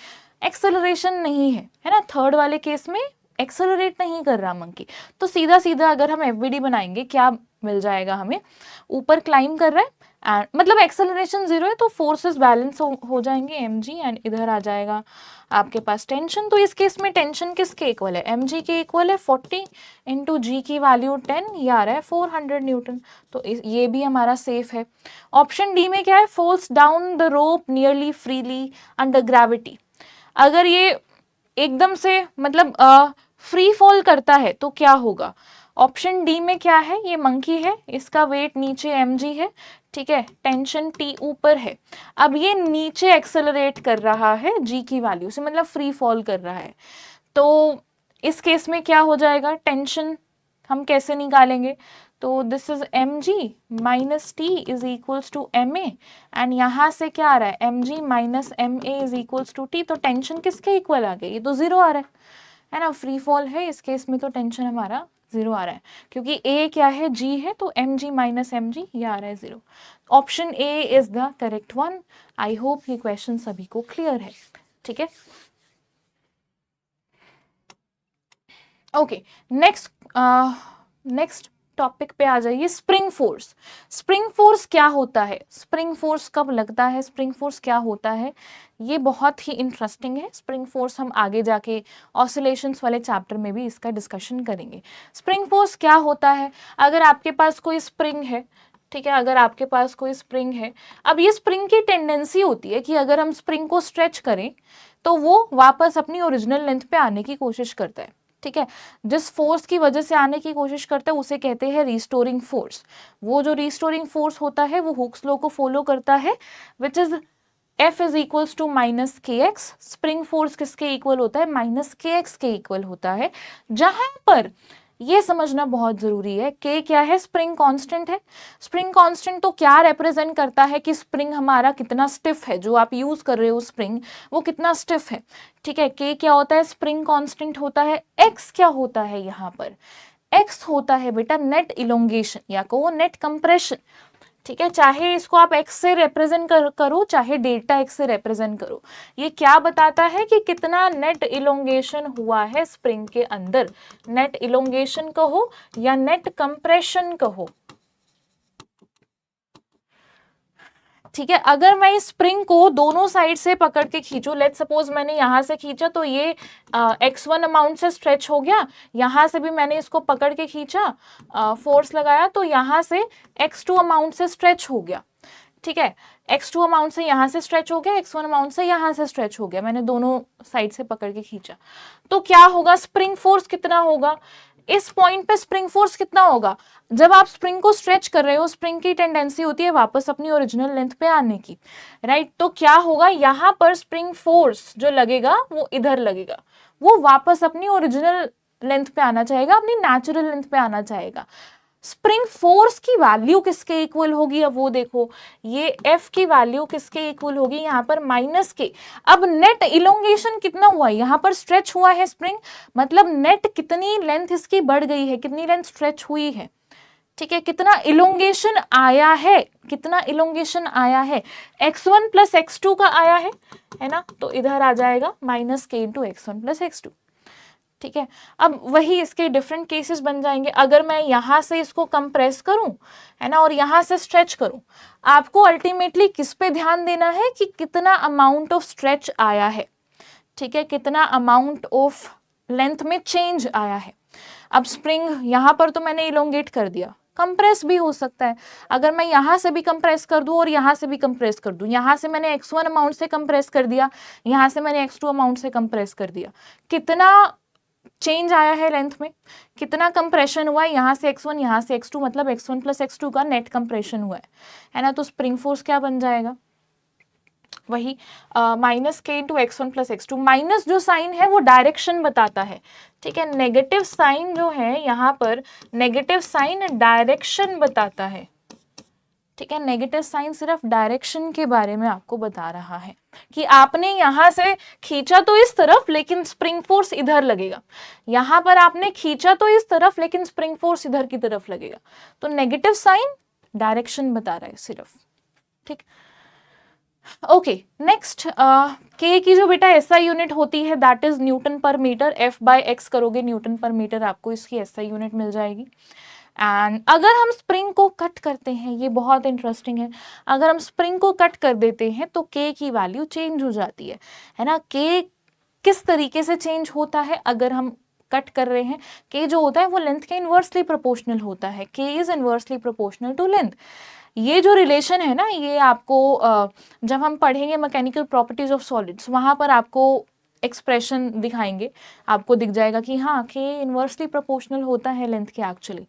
एक्सेलरेशन नहीं है ना, थर्ड वाले केस में एक्सेलरेट नहीं कर रहा मंकी, तो सीधा सीधा अगर हम FBD बनाएंगे क्या मिल जाएगा हमें, ऊपर क्लाइम कर रहा है एंड मतलब एक्सेलरेशन 0 है तो फोर्सेस बैलेंस हो जाएंगे mg, एंड इधर आ जाएगा आपके पास टेंशन। तो इस केस में टेंशन किसके इक्वल है, mg के इक्वल है, 40 इंटू जी की वैल्यू 10, ये आ रहा है 400 न्यूटन, तो ये भी हमारा सेफ है। ऑप्शन डी में क्या है, falls down the rope nearly freely under gravity. अगर ये एकदम से मतलब फ्री फॉल करता है तो क्या होगा, ऑप्शन डी में क्या है, ये मंकी है, इसका वेट नीचे mg है, ठीक है, टेंशन T ऊपर है, अब ये नीचे एक्सेलरेट कर रहा है g की वैल्यू से, मतलब फ्री फॉल कर रहा है। तो इस केस में क्या हो जाएगा, टेंशन हम कैसे निकालेंगे, तो this is mg minus T is equals to ma, and यहाँ से क्या आ रहा है, mg minus ma is equals to T, तो टेंशन किसके इक्वल आ गई, ये तो 0 आ रहा है ना, फ्री फॉल है इस केस में, तो टेंशन हमारा 0 आ रहा है, क्योंकि a क्या है, g है, तो mg माइनस mg ये आ रहा है 0। Option A is the correct one. I hope ये क्वेश्चन सभी को क्लियर है, ठीक है। ओके, नेक्स्ट टॉपिक पे आ जाइए, स्प्रिंग फोर्स। स्प्रिंग फोर्स क्या होता है, स्प्रिंग फोर्स कब लगता है, स्प्रिंग फोर्स क्या होता है, ये बहुत ही इंटरेस्टिंग है। स्प्रिंग फोर्स हम आगे जाके ऑसिलेशंस वाले चैप्टर में भी इसका डिस्कशन करेंगे। स्प्रिंग फोर्स क्या होता है, अगर आपके पास कोई स्प्रिंग है, ठीक है, अगर आपके पास कोई स्प्रिंग है, अब ये स्प्रिंग की टेंडेंसी होती है कि अगर हम स्प्रिंग को स्ट्रेच करें तो वो वापस अपनी ओरिजिनल लेंथ पे आने की कोशिश करता है, ठीक है। जिस फोर्स की वजह से आने की कोशिश करता है उसे कहते हैं रिस्टोरिंग फोर्स। वो जो रिस्टोरिंग फोर्स होता है वो हुक्स लॉ को फॉलो करता है, which is F is equals to minus K X. Spring force किसके इक्वल होता है, माइनस के एक्स के इक्वल होता है, जहां पर ये समझना बहुत जरूरी है, K क्या है, स्प्रिंग कांस्टेंट है। स्प्रिंग कांस्टेंट तो क्या रिप्रेजेंट करता है कि स्प्रिंग हमारा कितना स्टिफ है, जो आप यूज कर रहे हो स्प्रिंग वो कितना स्टिफ है, ठीक है। K क्या होता है, स्प्रिंग कांस्टेंट होता है। X क्या होता है, यहाँ पर X होता है बेटा नेट इलोंगेशन या कहो नेट कंप्रेशन, ठीक है। चाहे इसको आप x से रिप्रेजेंट करो चाहे डेल्टा x से रिप्रेजेंट करो, ये क्या बताता है कि कितना नेट इलोंगेशन हुआ है स्प्रिंग के अंदर। नेट इलोंगेशन कहो या नेट कंप्रेशन कहो, ठीक है। अगर मैं इस स्प्रिंग को दोनों साइड से पकड़ के खींचूं, लेट्स सपोज मैंने यहां से खींचा तो ये x1 अमाउंट से स्ट्रेच हो गया, यहां से भी मैंने इसको पकड़ के खींचा, फोर्स लगाया तो यहां से x2 अमाउंट से स्ट्रेच हो गया, ठीक है। x2 अमाउंट से यहां से स्ट्रेच हो गया, x1 अमाउंट से यहां से स्ट्रेच हो गया, मैंने दोनों साइड से पकड़ के खींचा, तो क्या होगा, स्प्रिंग फोर्स कितना होगा, इस पॉइंट पे स्प्रिंग फोर्स कितना होगा। जब आप स्प्रिंग को स्ट्रेच कर रहे हो, स्प्रिंग की टेंडेंसी होती है वापस अपनी ओरिजिनल लेंथ पे आने की, राइट। तो क्या होगा, यहां पर स्प्रिंग फोर्स जो लगेगा वो इधर लगेगा, वो वापस अपनी ओरिजिनल लेंथ पे आना चाहेगा, अपनी नेचुरल लेंथ पे आना चाहेगा। स्प्रिंग फोर्स की वैल्यू किसके इक्वल होगी, अब वो देखो, ये F की वैल्यू किसके इक्वल होगी, यहाँ पर माइनस के। अब नेट इलोंगेशन कितना हुआ है, यहाँ पर स्ट्रेच हुआ है स्प्रिंग, मतलब नेट कितनी लेंथ इसकी बढ़ गई है, कितनी लेंथ स्ट्रेच हुई है, ठीक है, कितना इलोंगेशन आया है, कितना इलोंगेशन आया है, x1 प्लस x2 का आया है ना, तो इधर आ जाएगा माइनस के इंटू x1 प्लस x2, ठीक है। अब वही इसके डिफरेंट केसेस बन जाएंगे। अगर मैं यहां से इसको कंप्रेस करूं, है ना, और यहां से स्ट्रेच करूं, आपको अल्टीमेटली किस पे ध्यान देना है कि कितना अमाउंट ऑफ स्ट्रेच आया है, ठीक है, कितना अमाउंट ऑफ लेंथ में चेंज आया है। अब स्प्रिंग यहां पर तो मैंने इलोंगेट कर दिया, कंप्रेस भी हो सकता है। अगर मैं यहां से भी कंप्रेस कर दूं और यहां से भी कंप्रेस कर दूं, यहां से मैंने x1 अमाउंट से कंप्रेस कर दिया, यहां से मैंने x2 अमाउंट से कंप्रेस कर दिया, कितना चेंज आया है लेंथ में, कितना कंप्रेशन हुआ है, यहाँ से x1 यहाँ से x2, मतलब x1 प्लस x2 का नेट कंप्रेशन हुआ है ना। तो स्प्रिंग फोर्स क्या बन जाएगा, वही माइनस के into x1 plus x2। Minus जो साइन है वो डायरेक्शन बताता है, ठीक है, नेगेटिव साइन जो है यहाँ पर, नेगेटिव साइन डायरेक्शन बताता है, ठीक है। नेगेटिव साइन सिर्फ डायरेक्शन के बारे में आपको बता रहा है कि आपने यहां से खींचा तो इस तरफ लेकिन स्प्रिंग फोर्स इधर लगेगा, यहां पर आपने खींचा तो इस तरफ लेकिन स्प्रिंग फोर्स इधर की तरफ लगेगा। तो नेगेटिव साइन डायरेक्शन बता रहा है सिर्फ, ठीक। ओके, नेक्स्ट के की जो बेटा एसआई यूनिट होती है दैट इज न्यूटन पर मीटर। F बाय एक्स करोगे न्यूटन पर मीटर, आपको इसकी एसआई यूनिट मिल जाएगी। एंड अगर हम स्प्रिंग को कट करते हैं, ये बहुत इंटरेस्टिंग है, अगर हम स्प्रिंग को कट कर देते हैं तो के की वैल्यू चेंज हो जाती है ना। के किस तरीके से चेंज होता है, अगर हम कट कर रहे हैं, के जो होता है वो लेंथ के इनवर्सली प्रोपोर्शनल होता है, K is inversely proportional to length. ये जो रिलेशन है ना, ये आपको जब हम पढ़ेंगे मैकेनिकल प्रॉपर्टीज ऑफ सॉलिड्स, वहां पर आपको एक्सप्रेशन दिखाएंगे, आपको दिख जाएगा कि हाँ के इनवर्सली प्रोपोर्शनल होता है लेंथ के एक्चुअली,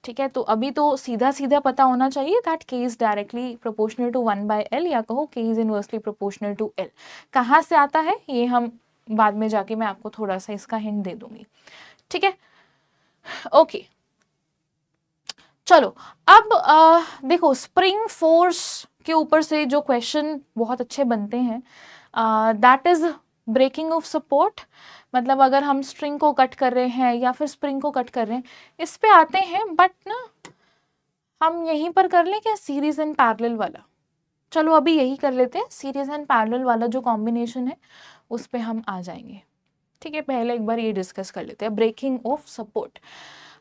ठीक है। तो अभी तो सीधा सीधा पता होना चाहिए दैट के is directly proportional to 1/L, या कहो K is inversely proportional to L। कहाँ से आता है ये हम बाद में जाके मैं आपको थोड़ा सा इसका हिंट दे दूंगी, ठीक है। ओके, चलो अब देखो स्प्रिंग फोर्स के ऊपर से जो क्वेश्चन बहुत अच्छे बनते हैं that is breaking of support. मतलब अगर हम स्ट्रिंग को कट कर रहे हैं या फिर स्प्रिंग को कट कर रहे हैं, इस पे आते हैं, बट ना हम यहीं पर कर लें क्या सीरीज एंड पैरेलल वाला। चलो अभी यही कर लेते हैं, सीरीज एंड पैरेलल वाला जो कॉम्बिनेशन है उस पे हम आ जाएंगे, ठीक है। पहले एक बार ये डिस्कस कर लेते हैं, breaking of support.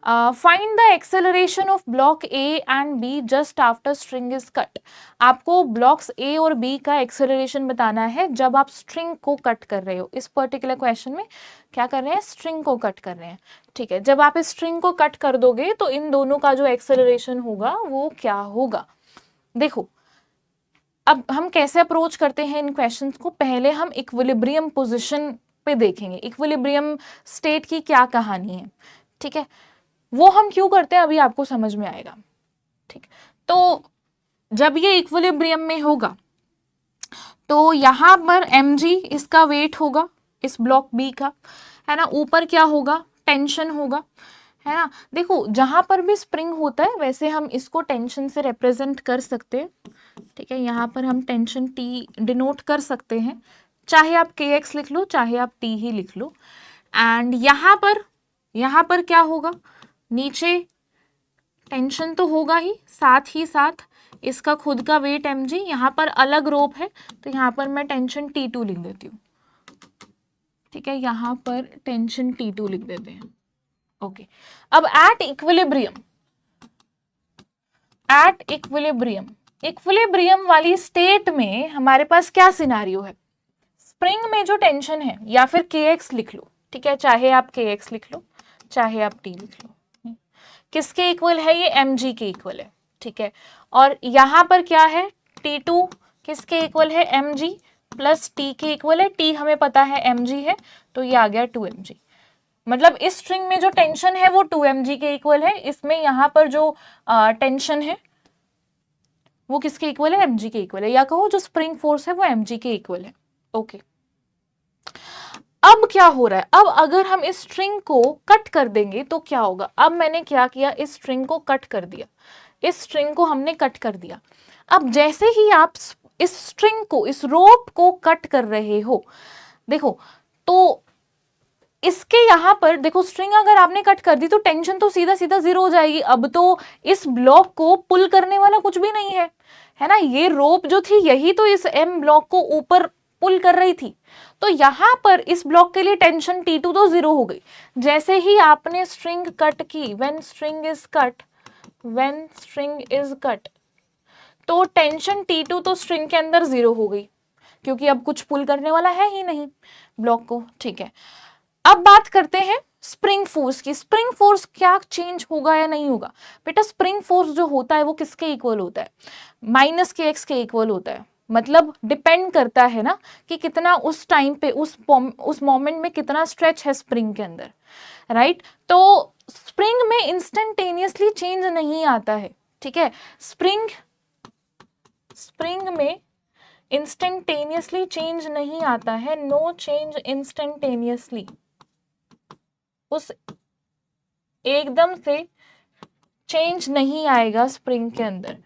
Find the acceleration of block A and B just after string is cut. आपको ब्लॉक्स ए और बी का एक्सेलरेशन बताना है जब आप स्ट्रिंग को कट कर रहे हो। इस पर्टिकुलर क्वेश्चन में क्या कर रहे हैं, स्ट्रिंग को कट कर रहे हैं, ठीक है। जब आप इस स्ट्रिंग को कट कर दोगे तो इन दोनों का जो एक्सेलरेशन होगा वो क्या होगा। देखो अब हम कैसे अप्रोच करते हैं इन क्वेश्चंस को, पहले हम इक्विलिब्रियम पोजीशन पे देखेंगे, इक्विलिब्रियम स्टेट की क्या कहानी है, ठीक है। वो हम क्यों करते हैं अभी आपको समझ में आएगा, ठीक। तो जब ये इक्विलिब्रियम में होगा तो यहां पर mg इसका वेट होगा इस ब्लॉक बी का, है ना। ऊपर क्या होगा, टेंशन होगा, है ना। देखो जहां पर भी स्प्रिंग होता है वैसे हम इसको टेंशन से रिप्रेजेंट कर सकते हैं, ठीक है। यहाँ पर हम टेंशन T डिनोट कर सकते हैं, चाहे आप kx लिख लो चाहे आप T ही लिख लो। एंड यहाँ पर क्या होगा, नीचे टेंशन तो होगा ही साथ इसका खुद का वेट mg, यहाँ पर अलग रोप है तो यहाँ पर मैं टेंशन T2 लिख देती हूँ, ठीक है। यहाँ पर टेंशन T2 लिख देते हैं, ओके। अब एट इक्विलिब्रियम इक्विलिब्रियम वाली स्टेट में हमारे पास क्या सिनारियो है, स्प्रिंग में जो टेंशन है, या फिर kx लिख लो, ठीक है, चाहे आप kx लिख लो चाहे आप t लिख लो, किसके इक्वल है, ये mg के इक्वल है, ठीक है। और यहां पर क्या है, T2 किसके इक्वल है, mg प्लस t के इक्वल है, t हमें पता है mg है, तो ये आ गया 2mg। मतलब इस स्ट्रिंग में जो टेंशन है वो 2mg के इक्वल है, इसमें यहाँ पर जो टेंशन है वो किसके इक्वल है, mg के इक्वल है, या कहो जो स्प्रिंग फोर्स है वो mg के इक्वल है। ओके, अब क्या हो रहा है, अब अगर हम इस स्ट्रिंग को कट कर देंगे तो क्या होगा। अब मैंने क्या किया, इस स्ट्रिंग को कट कर दिया, इस स्ट्रिंग को हमने कट कर दिया। अब जैसे ही आप इस स्ट्रिंग को, इस रोप को कट कर रहे हो, देखो तो इसके यहां पर देखो, स्ट्रिंग अगर आपने कट कर दी तो टेंशन तो सीधा सीधा जीरो हो जाएगी। अब तो इस ब्लॉक को पुल करने वाला कुछ भी नहीं है ना, ये रोप जो थी यही तो इस एम ब्लॉक को ऊपर पुल कर रही थी। तो यहां पर इस ब्लॉक के लिए टेंशन T2 तो जीरो हो गई। जैसे ही आपने स्ट्रिंग कट की, व्हेन स्ट्रिंग इज कट, तो टेंशन T2 तो स्ट्रिंग के अंदर जीरो हो गई, क्योंकि अब कुछ पुल करने वाला है ही नहीं ब्लॉक को, ठीक है। अब बात करते हैं स्प्रिंग फोर्स की। स्प्रिंग फोर्स क्या चेंज होगा या नहीं होगा, बेटा स्प्रिंग फोर्स जो होता है वो किसके इक्वल होता है, माइनस के एक्स के इक्वल होता है। मतलब डिपेंड करता है ना कि कितना उस टाइम पे, उस मोमेंट में कितना स्ट्रेच है स्प्रिंग के अंदर, राइट। तो स्प्रिंग में इंस्टेंटेनियसली चेंज नहीं आता है, ठीक है। स्प्रिंग में इंस्टेंटेनियसली चेंज नहीं आता है, नो चेंज इंस्टेंटेनियसली, उस एकदम से चेंज नहीं आएगा स्प्रिंग के अंदर।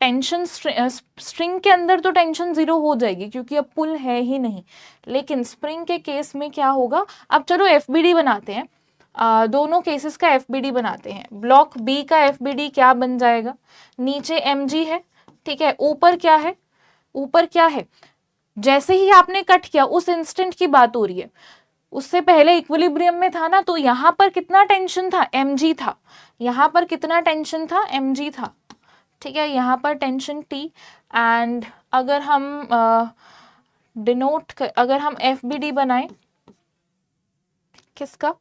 टेंशन स्ट्रिंग के अंदर तो टेंशन जीरो हो जाएगी क्योंकि अब पुल है ही नहीं, लेकिन स्प्रिंग के केस में क्या होगा। अब चलो एफबीडी बनाते हैं, दोनों केसेस का एफबीडी बनाते हैं। ब्लॉक बी का एफबीडी क्या बन जाएगा, नीचे mg है, ठीक है, ऊपर क्या है, ऊपर क्या है, जैसे ही आपने कट किया उस इंस्टेंट की बात हो रही है, उससे पहले इक्विलिब्रियम में था ना, तो यहां पर कितना टेंशन था, mg था, यहां पर कितना टेंशन था, mg था, ठीक है, यहां पर टेंशन t। एंड अगर हम अगर हम एफबीडी बनाएं किसका,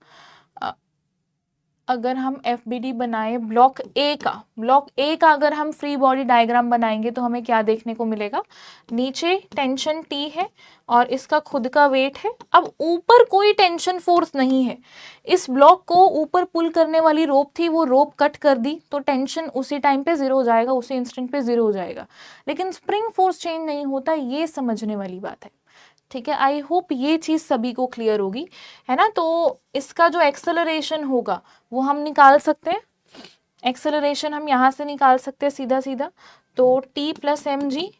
अगर हम एफबीडी बनाए ब्लॉक ए का अगर हम फ्री बॉडी डायग्राम बनाएंगे तो हमें क्या देखने को मिलेगा, नीचे टेंशन T है और इसका खुद का वेट है। अब ऊपर कोई टेंशन फोर्स नहीं है, इस ब्लॉक को ऊपर पुल करने वाली रोप थी, वो रोप कट कर दी तो टेंशन उसी टाइम पे जीरो हो जाएगा, उसी इंस्टेंट पे जीरो हो जाएगा। लेकिन स्प्रिंग फोर्स चेंज नहीं होता, ये समझने वाली बात है, ठीक है। आई होप ये चीज सभी को क्लियर होगी, है ना। तो इसका जो एक्सेलरेशन होगा वो हम निकाल सकते हैं, एक्सेलरेशन हम यहां से निकाल सकते हैं सीधा सीधा। तो t plus M ji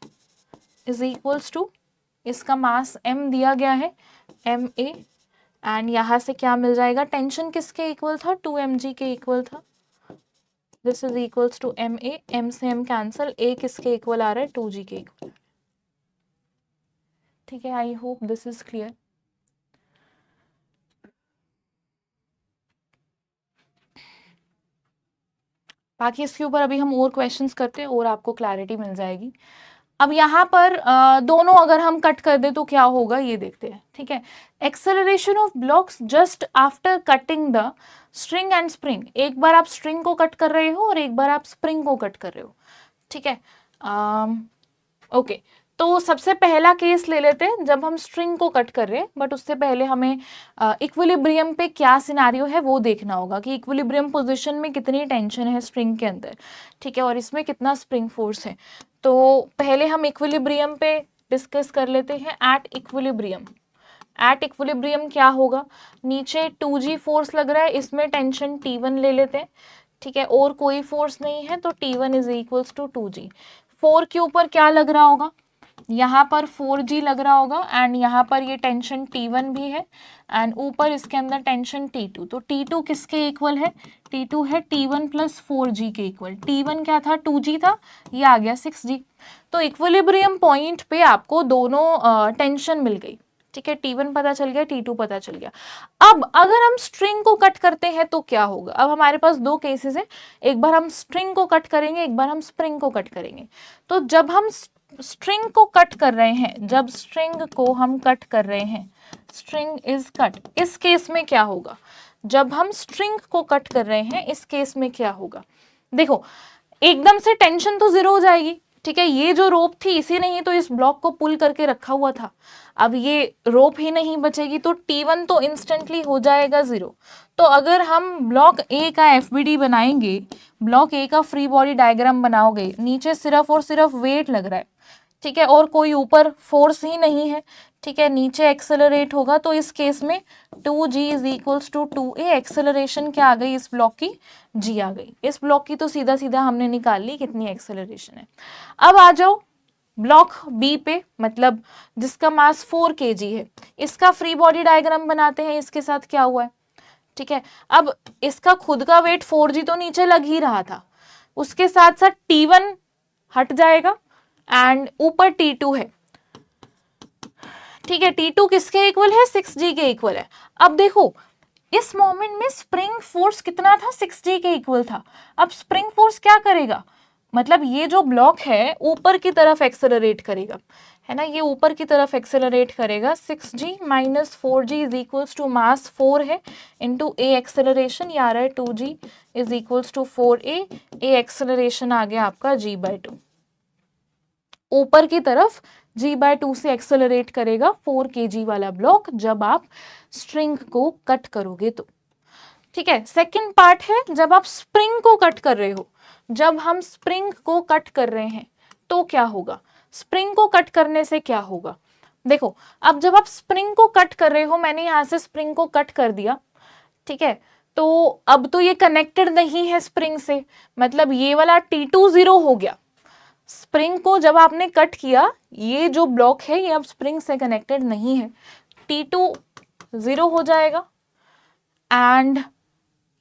is equals to, इसका मास m दिया गया है ma, एंड यहां से क्या मिल जाएगा, टेंशन किसके इक्वल था, 2mg के इक्वल था, this is equals to ma, m से m कैंसल, a किसके इक्वल आ रहा है, 2g के इक्वल, ठीक है। I hope this is clear. बाकी इसके ऊपर अभी हम और क्वेश्चंस करते हैं और आपको क्लैरिटी मिल जाएगी। अब यहाँ पर दोनों अगर हम कट कर दे तो क्या होगा ये देखते हैं, ठीक है। Acceleration of blocks just after cutting the string and spring, एक बार आप स्ट्रिंग को कट कर रहे हो और एक बार आप स्प्रिंग को कट कर रहे हो, ठीक है। ओके, तो सबसे पहला केस ले लेते हैं जब हम स्ट्रिंग को कट कर रहे हैं, बट उससे पहले हमें इक्विलिब्रियम पे क्या सिनारियो है वो देखना होगा कि इक्विलिब्रियम पोजीशन में कितनी टेंशन है स्ट्रिंग के अंदर, ठीक है, और इसमें कितना स्प्रिंग फोर्स है। तो पहले हम इक्विलिब्रियम पे डिस्कस कर लेते हैं। एट इक्विलिब्रियम क्या होगा, नीचे 2g फोर्स लग रहा है, इसमें टेंशन T1 ले लेते हैं, ठीक है, और कोई फोर्स नहीं है तो T1 is equals to 2g। 4 के ऊपर क्या लग रहा होगा, यहाँ पर 4g लग रहा होगा, एंड यहाँ पर ये टेंशन T1 भी है, एंड ऊपर इसके अंदर टेंशन T2। तो T2 किसके इक्वल है, T2 है T1 प्लस 4g के इक्वल। T1 क्या था, 2g था, ये आ गया 6g। तो इक्विलिब्रियम पॉइंट पे आपको दोनों टेंशन मिल गई, ठीक है, T1 पता चल गया, T2 पता चल गया। अब अगर हम स्ट्रिंग को कट करते हैं तो क्या होगा? अब हमारे पास दो केसेस हैं, एक बार हम स्ट्रिंग को कट करेंगे, एक बार हम स्प्रिंग को कट करेंगे। तो जब हम स्ट्रिंग को कट कर रहे हैं, जब स्ट्रिंग को हम कट कर रहे हैं, स्ट्रिंग इज कट, इस केस में क्या होगा? जब हम स्ट्रिंग को कट कर रहे हैं इस केस में क्या होगा? देखो, एकदम से टेंशन तो जीरो हो जाएगी, ठीक है, ये जो रोप थी इसी ने ही तो इस ब्लॉक को पुल करके रखा हुआ था, अब ये रोप ही नहीं बचेगी तो T1 तो इंस्टेंटली हो जाएगा जीरो। तो अगर हम ब्लॉक ए का FBD बनाएंगे, ब्लॉक ए का फ्री बॉडी डायग्राम बनाओगे, नीचे सिर्फ और सिर्फ वेट लग रहा है, ठीक है, और कोई ऊपर फोर्स ही नहीं है, ठीक है, नीचे एक्सेलरेट होगा, तो इस केस में 2g is equals to 2a, acceleration क्या आ गई इस ब्लॉक की? g आ गई। इस ब्लॉक की तो सीधा सीधा हमने निकाल ली कितनी एक्सेलरेशन है। अब आ जाओ ब्लॉक बी पे, मतलब जिसका मास 4 kg है, इसका फ्री बॉडी डायग्राम बनाते हैं, इसके साथ क्या हुआ है, ठीक है। अब इसका खुद का वेट 4g तो नीचे लग ही रहा था, उसके साथ साथ T1 हट जाएगा एंड ऊपर T2 है, ठीक है, T2 किसके इक्वल है? 6g के इक्वल है। अब देखो इस मोमेंट में स्प्रिंग फोर्स कितना था? 6g के इक्वल था। अब स्प्रिंग फोर्स क्या करेगा? मतलब ये जो ब्लॉक है ऊपर की तरफ एक्सेलरेट करेगा, है ना, ये ऊपर की तरफ एक्सेलरेट करेगा। 6g minus 4g is equals to mass 4 है इंटू a एक्सेलरेशन, ये आ रहा है 2g is equals to 4a, a acceleration आ गया आपका g/2, ऊपर की तरफ g/2 से एक्सेलरेट करेगा 4 kg वाला ब्लॉक जब आप स्ट्रिंग को कट करोगे तो, ठीक है। सेकंड पार्ट है जब आप स्प्रिंग को कट कर रहे हो, जब हम स्प्रिंग को कट कर रहे हैं तो क्या होगा? स्प्रिंग को कट करने से क्या होगा? देखो, अब जब आप स्प्रिंग को कट कर रहे हो, मैंने यहां से स्प्रिंग को कट कर दिया, ठीक है, तो अब तो ये कनेक्टेड नहीं है स्प्रिंग से, मतलब ये वाला T2 जीरो हो गया। स्प्रिंग को जब आपने कट किया, ये जो ब्लॉक है ये अब स्प्रिंग से कनेक्टेड नहीं है, T2 जीरो हो जाएगा एंड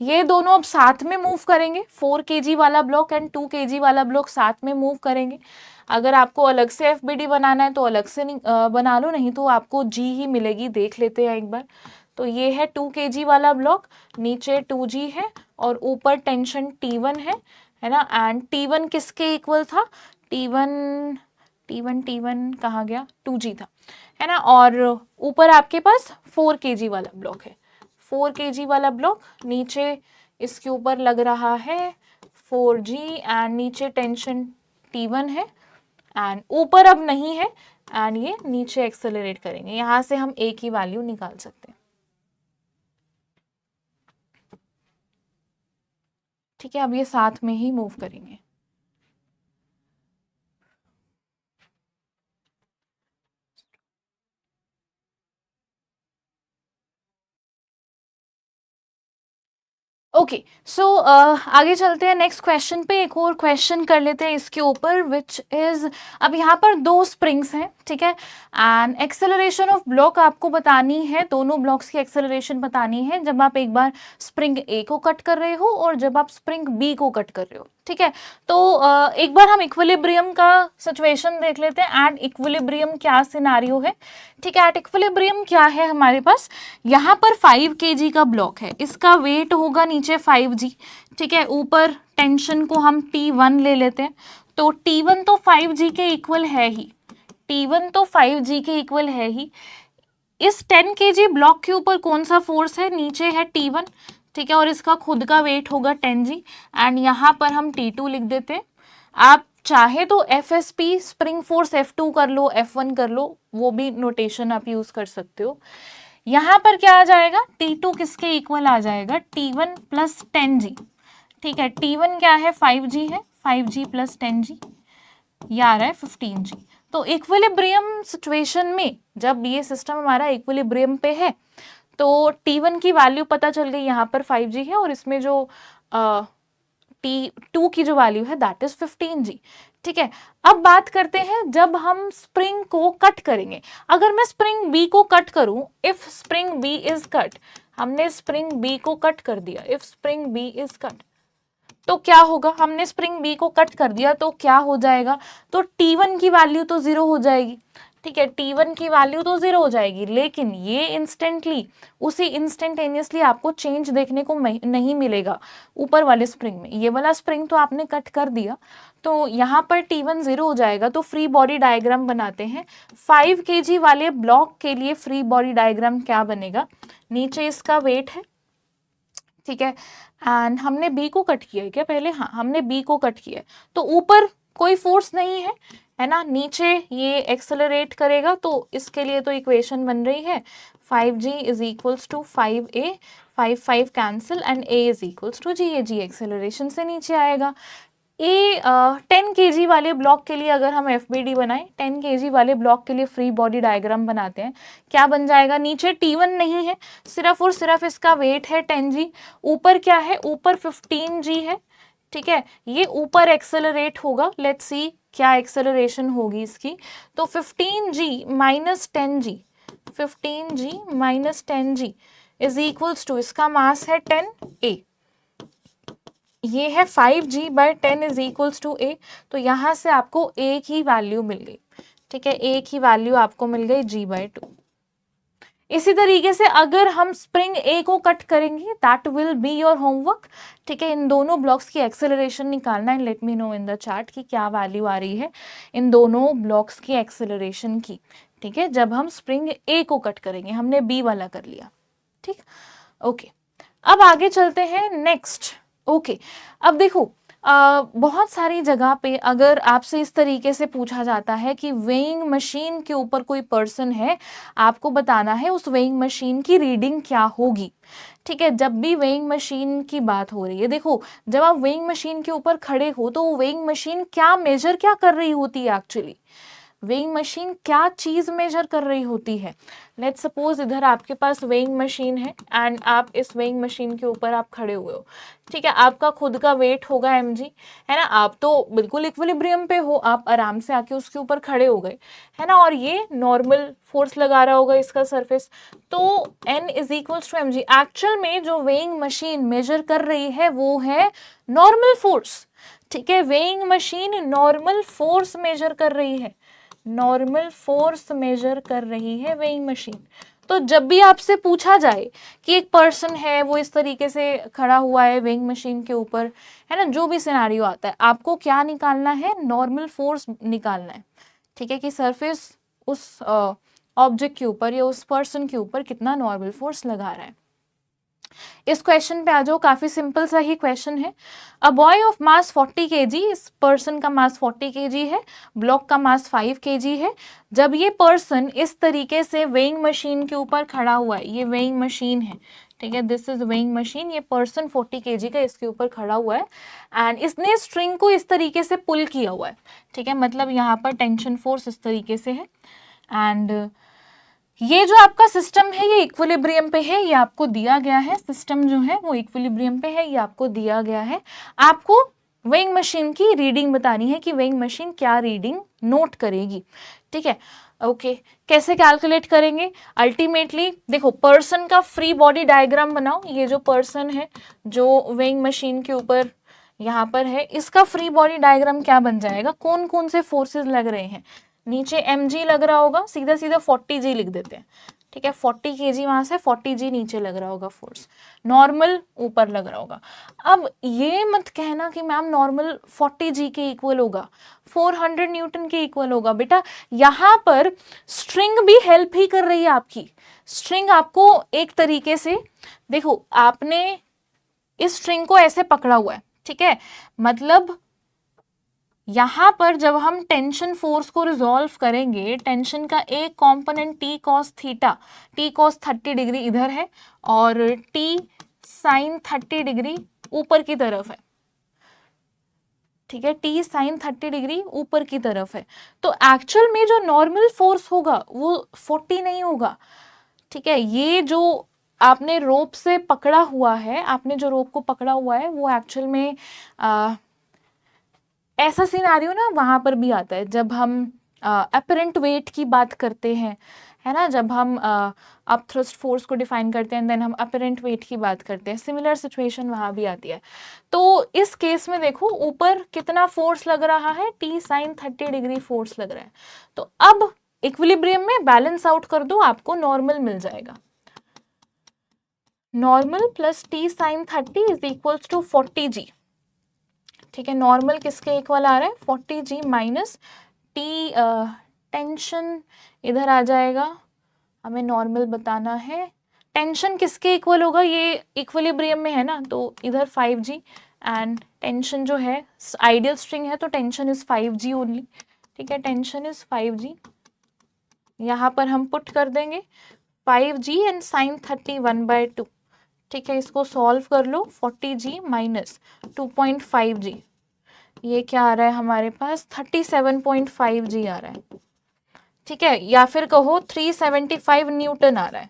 ये दोनों अब साथ में मूव करेंगे, 4 kg वाला ब्लॉक एंड 2 kg वाला ब्लॉक साथ में मूव करेंगे। अगर आपको अलग से FBD बनाना है तो अलग से बना लो, नहीं तो आपको G ही मिलेगी, देख लेते हैं एक बार। तो ये है 2 kg वाला ब्लॉक, नीचे 2g है और ऊपर टेंशन T1 है ना, एंड T1 किसके इक्वल था? T1 कहाँ गया? 2g था, है ना, और ऊपर आपके पास 4 kg वाला ब्लॉक है, 4 kg वाला ब्लॉक, नीचे इसके ऊपर लग रहा है 4g एंड नीचे टेंशन T1 है एंड ऊपर अब नहीं है एंड ये नीचे एक्सेलरेट करेंगे, यहां से हम a की वैल्यू निकाल सकते हैं, ठीक है। अब ये साथ में ही मूव करेंगे। ओके, सो आगे चलते हैं नेक्स्ट क्वेश्चन पे, एक और क्वेश्चन कर लेते हैं इसके ऊपर, विच इज, अब यहाँ पर दो स्प्रिंग्स हैं, ठीक है, एंड एक्सेलरेशन ऑफ ब्लॉक आपको बतानी है, दोनों ब्लॉक्स की एक्सेलरेशन बतानी है जब आप एक बार स्प्रिंग ए को कट कर रहे हो और जब आप स्प्रिंग बी को कट कर रहे हो, ठीक है। तो एक बार हम इक्विलिब्रियम का सिचुएशन देख लेते हैं, एट इक्विलिब्रियम क्या सिनारियो है, ठीक है। एट इक्विलिब्रियम क्या है हमारे पास, यहाँ पर 5 kg का ब्लॉक है, इसका वेट होगा नीचे 5g, ठीक है, ऊपर टेंशन को हम T1 ले लेते हैं, तो T1 तो 5g के इक्वल है ही, T1 तो 5g के इक्वल है ही। इस 10 kg ब्लॉक के ऊपर कौन सा फोर्स है? नीचे है T1, ठीक है, और इसका खुद का वेट होगा 10g एंड यहाँ पर हम T2 लिख देते हैं। आप चाहे तो FSP स्प्रिंग फोर्स F2 कर लो, F1 कर लो, वो भी नोटेशन आप यूज कर सकते हो। यहाँ पर क्या आ जाएगा? T2 किसके इक्वल आ जाएगा? T1 प्लस 10g, ठीक है, T1 क्या है? 5g है, 5g प्लस 10g, ये आ रहा है 15g। तो इक्विलिब्रियम सिचुएशन में जब ये सिस्टम हमारा इक्विलिब्रियम पे है तो T1 की वैल्यू पता चल गई, यहाँ पर 5g है और इसमें जो T2 की जो वैल्यू है दैट इज 15g, ठीक है। अब बात करते हैं जब हम स्प्रिंग को कट करेंगे, अगर मैं स्प्रिंग बी को कट करूं, if spring B is cut, हमने स्प्रिंग बी को कट कर दिया, if spring B is cut, तो क्या होगा? हमने स्प्रिंग बी को कट कर दिया तो क्या हो जाएगा? तो T1 की वैल्यू तो जीरो हो जाएगी, ठीक है, T1 की वैल्यू तो 0 हो जाएगी, लेकिन ये इंस्टेंटली, उसी इंस्टेंटेनियसली आपको चेंज देखने को नहीं मिलेगा ऊपर वाले स्प्रिंग में। ये वाला स्प्रिंग तो आपने कट कर दिया, तो यहाँ पर T1 0 हो जाएगा। तो फ्री बॉडी डायग्राम बनाते हैं। 5 kg वाले ब्लॉक के लिए फ्री बॉडी डायग्राम क्या बनेगा? नीचे इसका वेट है, ठीक है, एंड हमने बी को कट किया है क्या पहले? हाँ, हमने बी को कट किया है, तो ऊपर कोई फोर्स नहीं है ना, नीचे ये एक्सेलरेट करेगा, तो इसके लिए तो इक्वेशन बन रही है 5g is equals to 5a, 5 cancel and a is equals to g, ये g एक्सेलरेशन से नीचे आएगा। 10 kg वाले ब्लॉक के लिए अगर हम FBD बनाएं, 10 kg वाले ब्लॉक के लिए फ्री बॉडी डायग्राम बनाते हैं, क्या बन जाएगा? नीचे T1 नहीं है, सिर्फ और सिर्फ इसका वेट है 10g, ऊपर क्या है? ऊपर 15g है, ठीक है, ये ऊपर एक्सेलरेट होगा। लेट्स सी क्या एक्सेलरेशन होगी इसकी। तो 15g minus 10g, 15g minus 10g is equals to, इसका मास है 10a, ये है 5g by 10 is equals to a। तो यहाँ से आपको a की वैल्यू मिल गई, ठीक है, a की वैल्यू आपको मिल गई g/2। इसी तरीके से अगर हम स्प्रिंग a को कट करेंगे, that will be your homework, ठीक है, इन दोनों ब्लॉक्स की एक्सेलरेशन निकालना है। Let me know in the chart कि क्या वैल्यू आ रही है इन दोनों ब्लॉक्स की एक्सेलरेशन की, ठीक है, जब हम स्प्रिंग a को कट करेंगे। हमने b वाला कर लिया, ठीक, ओके। अब आगे चलते हैं नेक्स्ट। ओके, अब देखो बहुत सारी जगह पे अगर आपसे इस तरीके से पूछा जाता है कि वेइंग मशीन के ऊपर कोई पर्सन है, आपको बताना है उस वेइंग मशीन की रीडिंग क्या होगी, ठीक है। जब भी वेइंग मशीन की बात हो रही है, देखो जब आप वेइंग मशीन के ऊपर खड़े हो तो वेइंग मशीन क्या मेजर क्या कर रही होती है? एक्चुअली वेइंग मशीन क्या चीज मेजर कर रही होती है? लेट्स सपोज इधर आपके पास वेइंग मशीन है एंड आप इस वेइंग मशीन के ऊपर आप खड़े हुए हो, ठीक है, आपका खुद का वेट होगा mg, है ना, आप तो बिल्कुल इक्विलिब्रियम पे हो, आप आराम से आके उसके ऊपर खड़े हो गए, है ना, और ये नॉर्मल फोर्स लगा रहा होगा इसका सरफेस, तो n is equals to mg। Actual में जो वेइंग मशीन मेजर कर रही है वो है नॉर्मल फोर्स, ठीक है, weighing machine normal force measure कर रही है, नॉर्मल फोर्स मेजर कर रही है वेइंग मशीन। तो जब भी आपसे पूछा जाए कि एक पर्सन है वो इस तरीके से खड़ा हुआ है वेइंग मशीन के ऊपर, है ना, जो भी सिनेरियो आता है, आपको क्या निकालना है? नॉर्मल फोर्स निकालना है, ठीक है, कि सरफेस उस ऑब्जेक्ट के ऊपर या उस पर्सन के ऊपर कितना नॉर्मल फोर्स लगा रहा है। इस क्वेश्चन पे आ जाओ, काफी सिंपल सा ही क्वेश्चन है। A boy of mass 40 kg, इस पर्सन का मास 40 kg है, ब्लॉक का मास 5 kg है। जब ये पर्सन इस तरीके से वेइंग मशीन के ऊपर खड़ा हुआ है, ये वेइंग मशीन है, ठीक है, दिस इज वेइंग मशीन, ये पर्सन 40 kg का इसके ऊपर खड़ा हुआ है एंड इसने स्ट्रिंग को इस तरीके से पुल किया हुआ है, ठीक है, मतलब यहाँ पर टेंशन फोर्स इस तरीके से है एंड ये जो आपका सिस्टम है ये इक्विलिब्रियम पे है, ये आपको दिया गया है, सिस्टम जो है वो इक्विलिब्रियम पे है, ये आपको दिया गया है। आपको वेइंग मशीन की रीडिंग बतानी है कि वेइंग मशीन क्या रीडिंग नोट करेगी, ठीक है, ओके। कैसे कैलकुलेट करेंगे? अल्टीमेटली देखो, पर्सन का फ्री बॉडी डायग्राम बनाओ, ये जो पर्सन है जो वेइंग मशीन के ऊपर यहाँ पर है, इसका फ्री बॉडी डायग्राम क्या बन जाएगा? कौन कौन से फोर्सेस लग रहे हैं? नीचे mg लग रहा होगा, सीधा सीधा 40g लिख देते हैं, ठीक है, 40 kg वहां से 40g नीचे लग रहा होगा फोर्स, नॉर्मल ऊपर लग रहा होगा। अब ये मत कहना कि मैम नॉर्मल 40g के इक्वल होगा, 400 न्यूटन के इक्वल होगा। बेटा यहाँ पर स्ट्रिंग भी हेल्प ही कर रही है आपकी, स्ट्रिंग आपको एक तरीके से, देखो आपने इस स्ट्रिंग को ऐसे पकड़ा हुआ है, ठीक है, मतलब यहाँ पर जब हम टेंशन फोर्स को रिजॉल्व करेंगे, टेंशन का एक component T cos theta, T cos 30 degree इधर है और टी साइन 30 डिग्री ऊपर की तरफ है, ठीक है, टी साइन 30 डिग्री ऊपर की तरफ है। तो एक्चुअल में जो नॉर्मल फोर्स होगा वो 40 नहीं होगा, ठीक है, ये जो आपने रोप से पकड़ा हुआ है, आपने जो रोप को पकड़ा हुआ है वो एक्चुअल में ऐसा सिनेरियो ना वहां पर भी आता है जब हम अपरेंट वेट की बात करते हैं, है ना, जब हम अप थ्रस्ट फोर्स को डिफाइन करते हैं देन हम अपरेंट वेट की बात करते हैं, सिमिलर सिचुएशन वहां भी आती है। तो इस केस में देखो ऊपर कितना फोर्स लग रहा है, टी साइन 30 डिग्री फोर्स लग रहा है। तो अब इक्विलिब्रियम में बैलेंस आउट कर दो, आपको नॉर्मल मिल जाएगा। Normal plus T sine 30 is equals to 40g। ठीक है, नॉर्मल किसके इक्वल आ रहा है, 40g माइनस टी, टेंशन इधर आ जाएगा, हमें नॉर्मल बताना है। टेंशन किसके इक्वल होगा, ये इक्विलिब्रियम में है ना, तो इधर 5g एंड टेंशन जो है आइडियल स्ट्रिंग है तो टेंशन इज 5g ओनली। ठीक है, टेंशन इज 5g, यहाँ पर हम पुट कर देंगे 5g एंड साइन 30 1/2। ठीक है, इसको सॉल्व कर लो, 40g माइनस 2.5g, ये क्या आ रहा है हमारे पास, 37.5g आ रहा है। ठीक है, या फिर कहो 375 न्यूटन आ रहा है।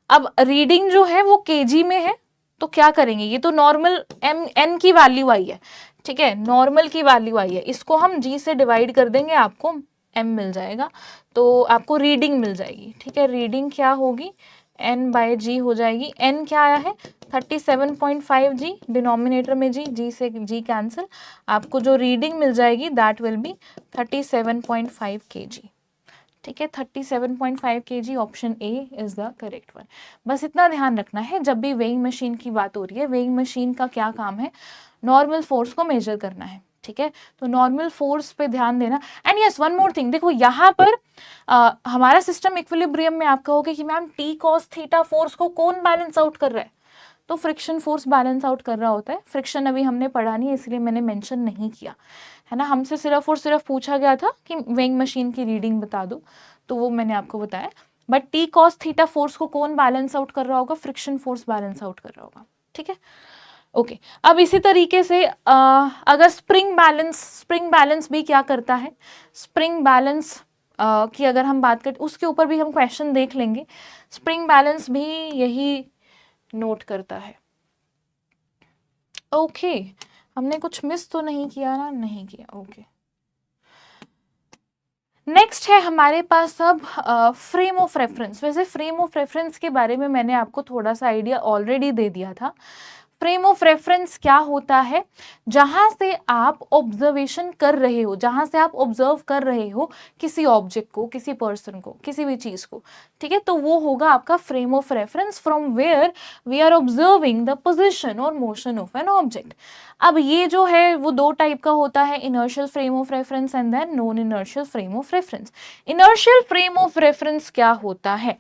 अब रीडिंग जो है वो केजी में है, तो क्या करेंगे, ये तो नॉर्मल एन की वैल्यू आई है। ठीक है, नॉर्मल की वैल्यू आई है, इसको हम जी से डिवाइड कर देंगे, आपको एम मिल जाएगा, तो आपको रीडिंग मिल जाएगी। ठीक है, रीडिंग क्या होगी, एन बाय जी हो जाएगी। एन क्या आया है, 37.5g, डिनोमिनेटर में जी से जी कैंसिल, आपको जो रीडिंग मिल जाएगी दैट विल बी 37.5 kg। ठीक है, 37.5 kg, option A is the correct one. बस इतना ध्यान रखना है, जब भी वेइंग मशीन की बात हो रही है, वेइंग मशीन का क्या काम है, नॉर्मल फोर्स को मेजर करना है। ठीक है, तो नॉर्मल फोर्स पे ध्यान देना। And yes, one more thing, देखो यहाँ पर हमारा सिस्टम इक्विलिब्रियम में आप कहोगे कि ma'am T cos theta force को कौन बैलेंस आउट कर रहा है, तो फ्रिक्शन फोर्स बैलेंस आउट कर रहा होता है। फ्रिक्शन अभी हमने पढ़ा नहीं है, इसलिए मैंने मेंशन नहीं किया है ना, हमसे सिर्फ और सिर्फ पूछा गया था कि वेइंग मशीन की रीडिंग बता दो, तो वो मैंने आपको बताया। But T cos theta force को कौन बैलेंस आउट कर रहा होगा, फ्रिक्शन फोर्स बैलेंस आउट कर रहा होगा। ठीक है, ओके। अब इसी तरीके से अगर स्प्रिंग बैलेंस भी क्या करता है, स्प्रिंग बैलेंस की अगर हम बात करें, उसके ऊपर भी हम क्वेश्चन देख लेंगे। स्प्रिंग बैलेंस भी यही नोट करता है। ओके, हमने कुछ मिस तो नहीं किया ना, नहीं किया। ओके, नेक्स्ट है हमारे पास अब फ्रेम ऑफ रेफरेंस। वैसे फ्रेम ऑफ रेफरेंस के बारे में मैंने आपको थोड़ा सा आइडिया ऑलरेडी दे दिया था। फ्रेम ऑफ रेफरेंस क्या होता है, जहां से आप ऑब्जर्वेशन कर रहे हो, जहां से आप ऑब्जर्व कर रहे हो किसी ऑब्जेक्ट को, किसी पर्सन को, किसी भी चीज को। ठीक है, तो वो होगा आपका frame of reference, from where we are observing the position और मोशन ऑफ एन ऑब्जेक्ट। अब ये जो है वो दो टाइप का होता है, inertial frame of reference and then non inertial frame of reference. Inertial frame of reference क्या होता है,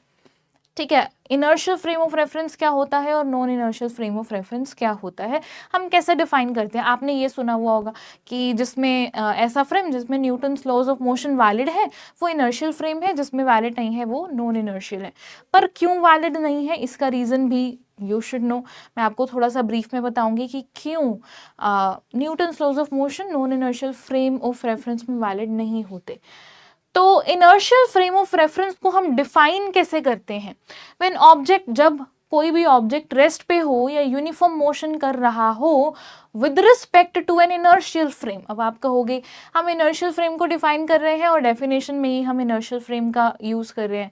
ठीक है, इनर्शियल फ्रेम ऑफ रेफरेंस क्या होता है और non inertial frame of reference क्या होता है, हम कैसे डिफाइन करते हैं। आपने ये सुना हुआ होगा कि जिसमें ऐसा फ्रेम जिसमें Newton's laws of motion valid है वो इनर्शियल फ्रेम है, जिसमें वैलिड नहीं है वो नॉन इनर्शियल है। पर क्यों वैलिड नहीं है, इसका रीज़न भी यू शुड नो। मैं आपको थोड़ा सा ब्रीफ में बताऊंगी कि क्यों Newton's laws of motion non inertial frame of reference में वैलिड नहीं होते। तो इनर्शियल फ्रेम ऑफ रेफरेंस को हम डिफाइन कैसे करते हैं, व्हेन ऑब्जेक्ट, जब कोई भी ऑब्जेक्ट रेस्ट पे हो या यूनिफॉर्म मोशन कर रहा हो with respect to an inertial frame. अब आप कहोगे हम इनर्शियल फ्रेम को डिफाइन कर रहे हैं और डेफिनेशन में ही हम इनर्शियल फ्रेम का यूज कर रहे हैं।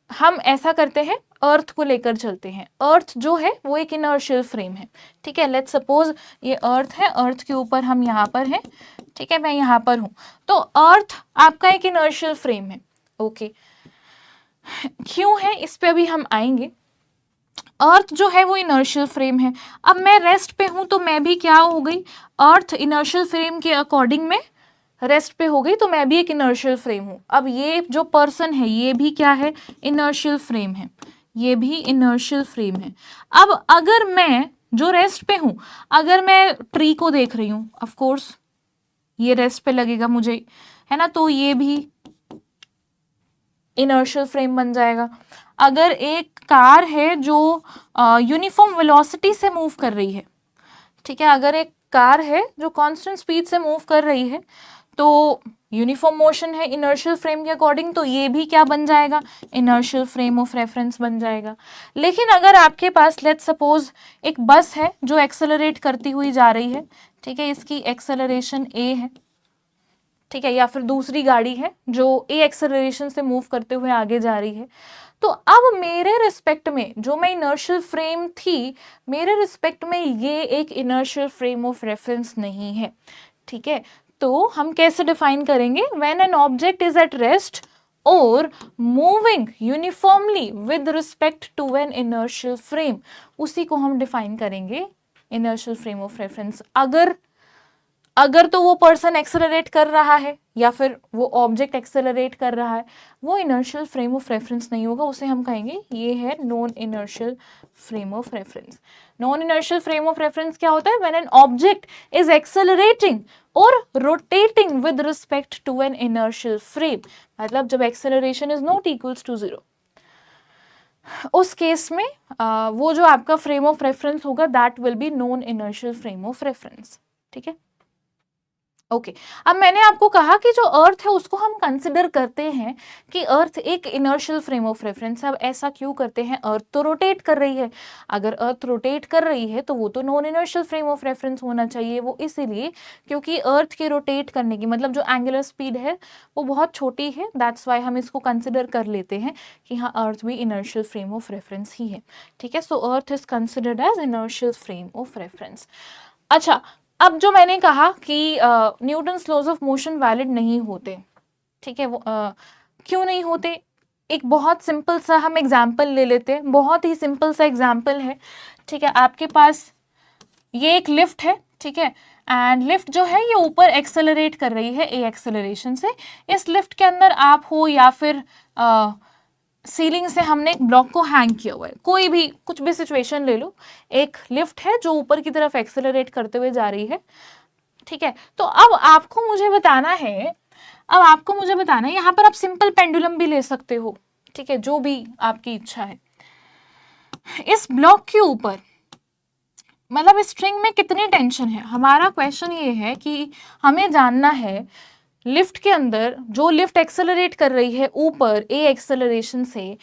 हम ऐसा करते हैं, अर्थ को लेकर चलते हैं। अर्थ जो है वो एक इनर्शियल फ्रेम है। ठीक है, लेट्स सपोज ये अर्थ है, अर्थ के ऊपर हम यहाँ पर हैं। ठीक है, मैं यहाँ पर हूँ, तो अर्थ आपका एक इनर्शियल फ्रेम है। ओके, क्यों है इस पे अभी हम आएंगे। अर्थ जो है वो इनर्शियल फ्रेम है। अब मैं रेस्ट पे हूँ तो मैं भी क्या हो गई, अर्थ इनर्शियल फ्रेम के अकॉर्डिंग में रेस्ट पे हो गई, तो मैं भी एक इनर्शियल फ्रेम हूँ। अब ये जो पर्सन है ये भी क्या है, इनर्शियल फ्रेम है, ये भी इनर्शियल फ्रेम है। अब अगर मैं जो रेस्ट पे हूँ, अगर मैं ट्री को देख रही हूँ, ऑफ कोर्स ये रेस्ट पे लगेगा मुझे, है ना, तो ये भी इनर्शियल फ्रेम बन जाएगा। अगर एक कार है जो यूनिफॉर्म वेलोसिटी से मूव कर रही है, ठीक है, अगर एक कार है जो कांस्टेंट स्पीड से मूव कर रही है, तो यूनिफॉर्म मोशन है इनर्शियल फ्रेम के अकॉर्डिंग, तो ये भी क्या बन जाएगा, इनर्शियल फ्रेम ऑफ रेफरेंस बन जाएगा। लेकिन अगर आपके पास लेट्स सपोज एक बस है जो एक्सेलरेट करती हुई जा रही है, ठीक है, इसकी एक्सेलरेशन ए है, ठीक है, या फिर दूसरी गाड़ी है जो ए एक्सेलरेशन से मूव करते हुए आगे जा रही है, तो अब मेरे रिस्पेक्ट में जो मैं इनर्शियल फ्रेम थी, मेरे रिस्पेक्ट में ये एक इनर्शियल फ्रेम ऑफ रेफरेंस नहीं है। ठीक है, तो हम कैसे डिफाइन करेंगे, when an object is at rest और moving uniformly with respect to an inertial frame, उसी को हम डिफाइन करेंगे इनर्शियल फ्रेम ऑफ रेफरेंस। अगर तो वो पर्सन एक्सेलरेट कर रहा है या फिर वो ऑब्जेक्ट एक्सेलरेट कर रहा है, वो इनर्शियल फ्रेम ऑफ रेफरेंस नहीं होगा, उसे हम कहेंगे ये है non inertial frame of reference. Non inertial frame of reference क्या होता है? When an object is accelerating और rotating with respect to an inertial frame, मतलब जब acceleration is not equals to 0, उस केस में वो जो आपका फ्रेम ऑफ रेफरेंस होगा that will be non inertial frame of reference. ठीक है, ओके अब मैंने आपको कहा कि जो अर्थ है उसको हम कंसिडर करते हैं कि अर्थ एक इनर्शियल फ्रेम ऑफ रेफरेंस है। अब ऐसा क्यों करते हैं? अर्थ तो रोटेट कर रही है, अगर अर्थ रोटेट कर रही है तो वो तो non inertial frame of reference होना चाहिए। वो इसीलिए क्योंकि अर्थ के रोटेट करने की मतलब जो एंगुलर स्पीड है वो बहुत छोटी है, दैट्स वाई हम इसको कंसिडर कर लेते हैं कि हाँ अर्थ भी इनर्शियल फ्रेम ऑफ रेफरेंस ही है। ठीक है, so earth is considered as inertial frame of reference. अच्छा, अब जो मैंने कहा कि Newton's laws of motion valid नहीं होते, ठीक है, वो क्यों नहीं होते? एक बहुत सिंपल सा हम एग्जाम्पल ले लेते हैं, बहुत ही सिंपल सा एग्जाम्पल है। ठीक है, आपके पास ये एक लिफ्ट है, ठीक है, एंड लिफ्ट जो है ये ऊपर एक्सेलरेट कर रही है ए एक्सेलरेशन से। इस लिफ्ट के अंदर आप हो या फिर सीलिंग से हमने एक ब्लॉक को हैंग किया हुआ है, कोई भी कुछ भी सिचुएशन ले लो, एक लिफ्ट है जो ऊपर की तरफ एक्सेलरेट करते हुए जा रही है। ठीक है, तो अब आपको मुझे बताना है, यहाँ पर आप सिंपल पेंडुलम भी ले सकते हो, ठीक है, जो भी आपकी इच्छा है। इस ब्लॉक के ऊपर मतलब स्ट्रिंग में कितनी टेंशन है, हमारा क्वेश्चन ये है कि हमें जानना है लिफ्ट के अंदर जो लिफ्ट एक्सेलरेट कर रही है ऊपर ए एक्सेलरेशन से,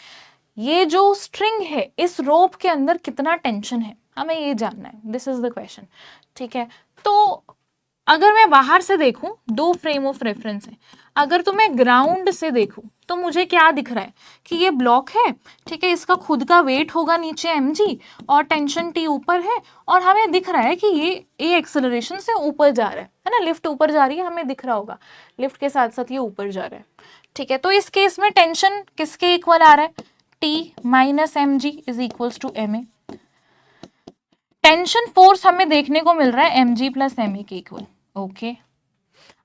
ये जो स्ट्रिंग है इस रोप के अंदर कितना टेंशन है, हमें ये जानना है। This is the question. ठीक है, तो अगर मैं बाहर से देखूं, दो फ्रेम ऑफ रेफरेंस है, अगर तो मैं ग्राउंड से देखूं तो मुझे क्या दिख रहा है कि ये ब्लॉक है, ठीक है, इसका खुद का वेट होगा नीचे mg और टेंशन t ऊपर है, और हमें दिख रहा है कि ये ए एक्सेलरेशन से ऊपर जा रहा है ना, लिफ्ट ऊपर जा रही है, हमें दिख रहा होगा लिफ्ट के साथ साथ ये ऊपर जा रहा है। ठीक है, तो इस केस में टेंशन किसके इक्वल आ रहा है? t minus M G is equals to M A. Tension force हमें देखने को मिल रहा है M G plus M A के इक्वल। ओके,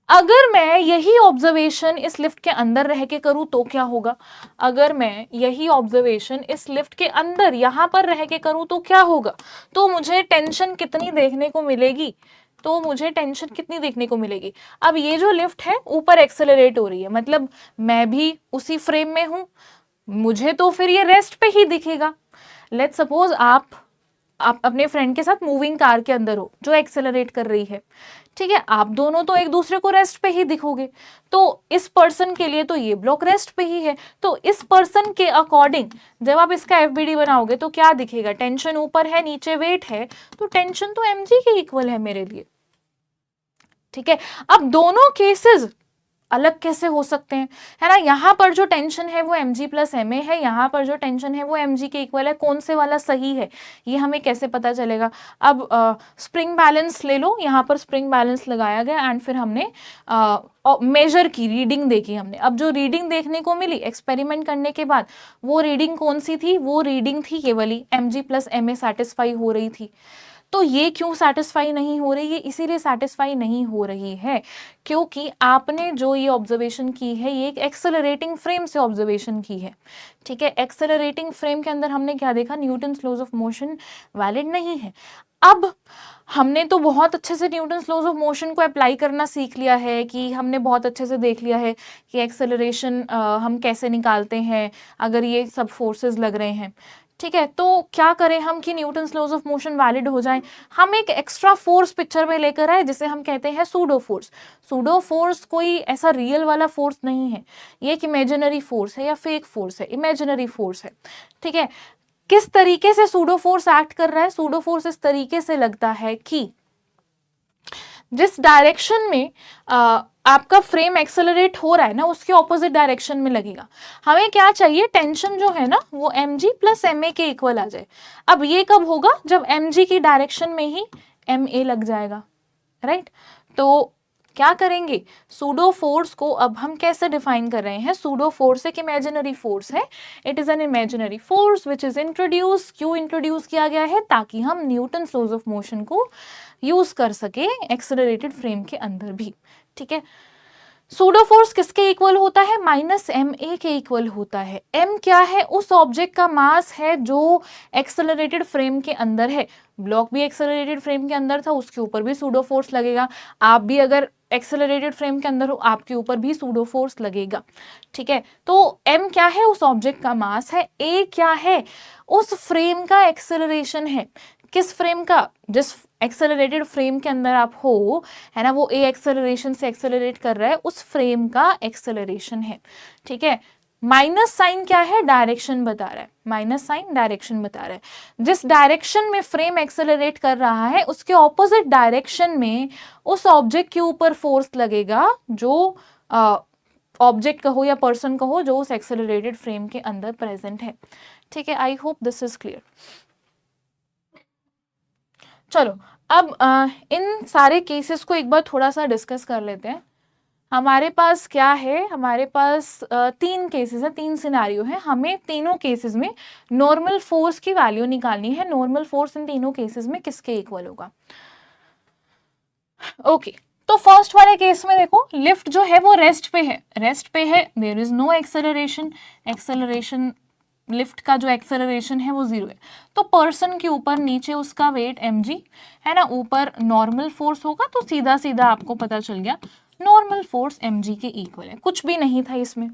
अगर मैं यही ऑब्जर्वेशन इस लिफ्ट के अंदर रह के करूं तो क्या होगा? अगर मैं यही ऑब्जर्वेशन इस लिफ्ट के अंदर यहां पर रह के करूं तो क्या होगा? तो मुझे टेंशन कितनी देखने को मिलेगी? अब ये जो लिफ्ट है ऊपर एक्सेलरेट हो रही है, मतलब मैं भी उसी फ्रेम में हूं, मुझे तो फिर ये रेस्ट पे ही दिखेगा। लेट्स सपोज आप अपने फ्रेंड के साथ मूविंग कार के अंदर हो जो एक्सेलरेट कर रही है, ठीक है, आप दोनों तो एक दूसरे को रेस्ट पे ही दिखोगे, तो इस पर्सन के लिए तो ये ब्लॉक रेस्ट पे ही है, तो इस पर्सन के अकॉर्डिंग जब आप इसका एफबीडी बनाओगे तो क्या दिखेगा? टेंशन ऊपर है, नीचे वेट है, तो टेंशन तो mg के इक्वल है मेरे लिए। ठीक है, अब दोनों केसेस अलग कैसे हो सकते हैं, है ना? यहाँ पर जो टेंशन है वो mg प्लस एम ए है, यहाँ पर जो टेंशन है वो mg के इक्वल है, कौन से वाला सही है ये हमें कैसे पता चलेगा? अब स्प्रिंग बैलेंस ले लो, यहाँ पर स्प्रिंग बैलेंस लगाया गया एंड फिर हमने मेजर की रीडिंग देखी हमने। अब जो रीडिंग देखने को मिली एक्सपेरिमेंट करने के बाद, वो रीडिंग कौन सी थी? वो रीडिंग थी ये वाली, mg plus M A satisfy हो रही थी। तो ये क्यों सेटिस्फाई नहीं हो रही है? इसीलिए सेटिस्फाई नहीं हो रही है क्योंकि आपने जो ये ऑब्जर्वेशन की है ये एक एक्सेलरेटिंग फ्रेम से ऑब्जर्वेशन की है। ठीक है, एक्सेलरेटिंग फ्रेम के अंदर हमने क्या देखा? Newton's laws of motion valid नहीं है। अब हमने तो बहुत अच्छे से न्यूटन्स लॉज ऑफ मोशन को अप्लाई करना सीख लिया है, कि हमने बहुत अच्छे से देख लिया है कि एक्सेलरेशन हम कैसे निकालते हैं अगर ये सब फोर्सेस लग रहे हैं। ठीक है, तो क्या करें हम कि Newton's laws of motion valid हो जाए? हम एक एक्स्ट्रा फोर्स पिक्चर में लेकर आए जिसे हम कहते हैं सूडो फोर्स। सूडो फोर्स कोई ऐसा रियल वाला फोर्स नहीं है, ये एक इमेजिनरी फोर्स है या फेक फोर्स है, इमेजिनरी फोर्स है। ठीक है, किस तरीके से सूडो फोर्स एक्ट कर रहा है? सूडो फोर्स इस तरीके से लगता है कि जिस डायरेक्शन में आपका फ्रेम एक्सेलरेट हो रहा है ना, उसके ऑपोजिट डायरेक्शन में लगेगा। हमें क्या चाहिए? टेंशन जो है ना वो mg प्लस ma के इक्वल आ जाए। अब ये कब होगा? जब mg की डायरेक्शन में ही ma लग जाएगा, राइट? तो क्या करेंगे, सूडो फोर्स को अब हम कैसे डिफाइन कर रहे हैं, सूडो फोर्स एक इमेजिनरी फोर्स है, it is an imaginary force which is introduce, क्यों इंट्रोड्यूस किया गया है, ताकि हम न्यूटन लॉज ऑफ मोशन को यूज कर सके एक्सेलरेटेड फ्रेम के अंदर भी, ठीक है। सूडो फोर्स किसके इक्वल होता है, माइनस एम ए के इक्वल होता है। एम क्या है, उस ऑब्जेक्ट का मास है जो एक्सेलरेटेड फ्रेम के अंदर है। ब्लॉक भी एक्सेलरेटेड फ्रेम के अंदर था, उसके ऊपर भी सूडो फोर्स लगेगा। आप भी अगर एक्सेलरेटेड फ्रेम के अंदर हो, आपके ऊपर भी सूडो फोर्स लगेगा, ठीक है। तो एम क्या है, उस ऑब्जेक्ट का मास है। ए क्या है, उस फ्रेम का एक्सेलरेशन है। किस फ्रेम का, जिस एक्सेलरेटेड फ्रेम के अंदर आप हो, है ना, वो ए एक्सेलरेशन से एक्सेलरेट कर रहा है, उस फ्रेम का एक्सेलरेशन है, ठीक है। माइनस साइन क्या है, डायरेक्शन बता रहा है, माइनस साइन डायरेक्शन बता रहा है। जिस डायरेक्शन में फ्रेम एक्सेलरेट कर रहा है, उसके ऑपोजिट डायरेक्शन में उस ऑब्जेक्ट के ऊपर फोर्स लगेगा, जो ऑब्जेक्ट कहो या पर्सन कहो, जो उस एक्सेलरेटेड फ्रेम के अंदर प्रेजेंट है, ठीक है। I hope this is clear. चलो अब इन सारे केसेस को एक बार थोड़ा सा डिस्कस कर लेते हैं। हमारे पास क्या है, हमारे पास 3 केसेस है, 3 सिनारियो है। हमें तीनों केसेस में नॉर्मल फोर्स की वैल्यू निकालनी है। नॉर्मल फोर्स इन तीनों केसेस में किसके इक्वल होगा। ओके, तो फर्स्ट वाले केस में देखो, लिफ्ट जो है वो रेस्ट पे है, रेस्ट पे है, there is no acceleration, acceleration lift का जो एक्सेलरेशन है वो 0 है। तो पर्सन के ऊपर नीचे उसका वेट mg है ना, ऊपर नॉर्मल फोर्स होगा, तो सीधा सीधा आपको पता चल गया नॉर्मल फोर्स mg के इक्वल है, कुछ भी नहीं था इसमें,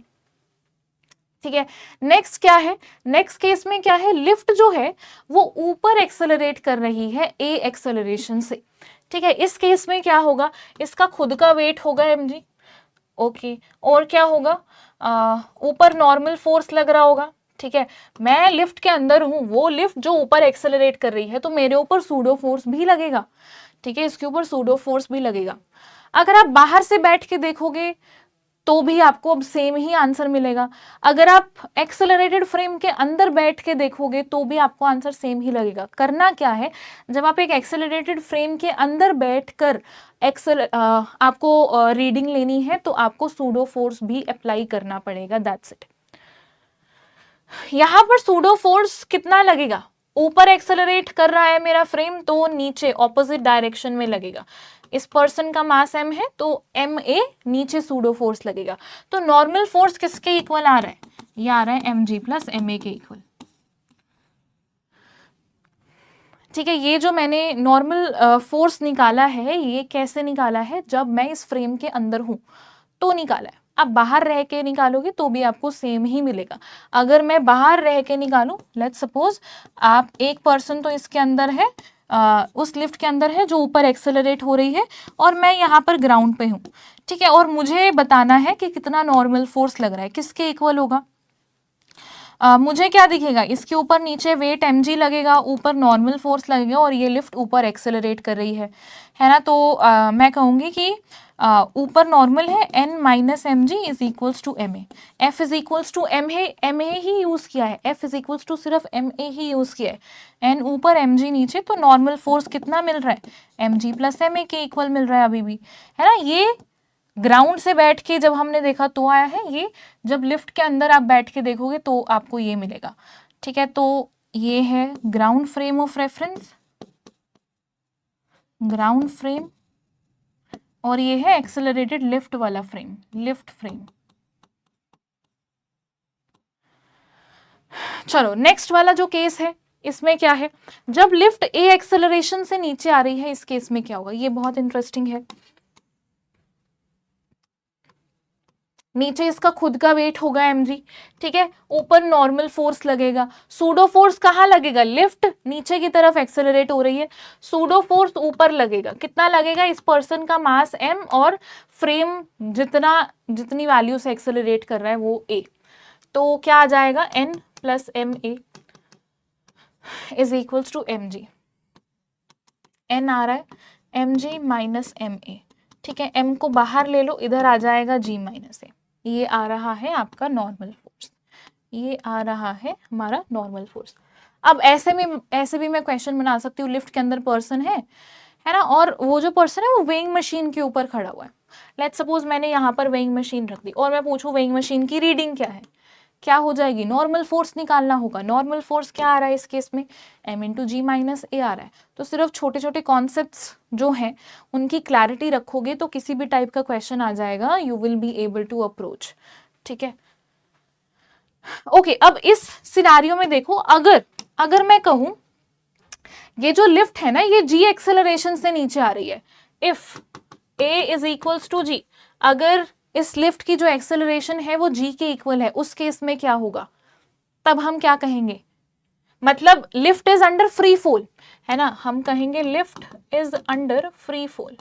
ठीक है। नेक्स्ट क्या है, नेक्स्ट केस में क्या है, लिफ्ट जो है वो ऊपर एक्सेलरेट कर रही है a एक्सेलरेशन से, ठीक है। इस केस में क्या होगा, इसका खुद का वेट होगा mg, ओके, और क्या होगा, ऊपर नॉर्मल फोर्स लग रहा होगा, ठीक है। मैं लिफ्ट के अंदर हूं, वो लिफ्ट जो ऊपर एक्सेलरेट कर रही है, तो मेरे ऊपर सूडो फोर्स भी लगेगा, ठीक है, इसके ऊपर सूडो फोर्स भी लगेगा। अगर आप बाहर से बैठ के देखोगे तो भी आपको अब सेम ही आंसर मिलेगा। अगर आप एक्सेलरेटेड फ्रेम के अंदर बैठ के देखोगे तो भी आपको आंसर सेम ही लगेगा। करना क्या है, जब आप एक एक्सेलरेटेड फ्रेम के अंदर बैठकर आपको रीडिंग लेनी है, तो आपको सूडो फोर्स भी अप्लाई करना पड़ेगा, दैट्स इट। यहां पर सूडो फोर्स कितना लगेगा, ऊपर एक्सेलरेट कर रहा है मेरा फ्रेम, तो नीचे ऑपोजिट डायरेक्शन में लगेगा। इस पर्सन का मास m है, तो एम ए, नीचे सूडो फोर्स लगेगा। तो नॉर्मल फोर्स किसके इक्वल आ रहा है, ये आ रहा है mg प्लस ma के इक्वल, ठीक है। ये जो मैंने नॉर्मल फोर्स निकाला है, ये कैसे निकाला है, जब मैं इस फ्रेम के अंदर हूं तो निकाला है। आप बाहर रह के निकालोगे तो भी आपको सेम ही मिलेगा। अगर मैं बाहर रह के निकालूं, लेट्स सपोज आप एक पर्सन तो इसके अंदर है, उस लिफ्ट के अंदर है जो ऊपर एक्सेलरेट हो रही है, और मैं यहाँ पर ग्राउंड पे हूँ, ठीक है, और मुझे बताना है कि कितना नॉर्मल फोर्स लग रहा है, किसके इक्वल होगा। मुझे क्या दिखेगा, इसके ऊपर नीचे वेट mg लगेगा, ऊपर नॉर्मल फोर्स लगेगा, और ये लिफ्ट ऊपर एक्सेलरेट कर रही है ना। तो मैं कहूँगी कि ऊपर नॉर्मल है, n minus M G is equals to M a, f is equals to M a ही यूज किया है, एफ इज इक्वल्स टू सिर्फ एम ए ही यूज किया है, n ऊपर एम जी नीचे, तो नॉर्मल फोर्स कितना मिल रहा है, M G plus M A के इक्वल मिल रहा है अभी भी, है ना। ये ग्राउंड से बैठ के जब हमने देखा तो आया है, ये जब लिफ्ट के अंदर आप बैठ के देखोगे तो आपको ये मिलेगा, ठीक है। तो ये है ground frame of reference, ground frame, और ये है एक्सेलरेटेड लिफ्ट वाला फ्रेम, लिफ्ट फ्रेम। चलो नेक्स्ट वाला जो केस है, इसमें क्या है, जब लिफ्ट ए एक्सेलरेशन से नीचे आ रही है, इस केस में क्या होगा, ये बहुत इंटरेस्टिंग है। नीचे इसका खुद का वेट होगा mg, ठीक है, ऊपर नॉर्मल फोर्स लगेगा। सूडो फोर्स कहाँ लगेगा, लिफ्ट नीचे की तरफ एक्सेलरेट हो रही है, सूडो फोर्स ऊपर लगेगा, कितना लगेगा, इस पर्सन का मास m और फ्रेम जितनी वैल्यू से एक्सेलरेट कर रहा है वो a, तो क्या आ जाएगा, n plus M a is equals to m g, n आ रहा है mg माइनस एम ए, ठीक है, m को बाहर ले लो, इधर आ जाएगा g माइनस ए, ये आ रहा है आपका नॉर्मल फोर्स, ये आ रहा है हमारा नॉर्मल फोर्स। अब ऐसे भी मैं क्वेश्चन बना सकती हूँ, लिफ्ट के अंदर पर्सन है है ना, और वो जो पर्सन है वो वेइंग मशीन के ऊपर खड़ा हुआ है। लेट्स सपोज मैंने यहाँ पर वेइंग मशीन रख दी और मैं पूछूं वेइंग मशीन की रीडिंग क्या है, क्या हो जाएगी, नॉर्मल फोर्स निकालना होगा। नॉर्मल फोर्स क्या आ रहा है इस केस में, m इंटू जी माइनस ए आ रहा है। तो सिर्फ छोटे छोटे कॉन्सेप्ट्स जो हैं उनकी क्लैरिटी रखोगे तो किसी भी टाइप का क्वेश्चन आ जाएगा, you will be able to approach. ठीक है, ओके। अब इस सिनारियो में देखो, अगर अगर मैं कहूं ये जो लिफ्ट है ना ये जी एक्सेलरेशन से नीचे आ रही है, if a is equals to g, अगर इस लिफ्ट की जो एक्सेलरेशन है वो जी के इक्वल है, उस केस में क्या होगा, तब हम क्या कहेंगे, मतलब lift is under free fall, है ना, हम कहेंगे lift is under free fall.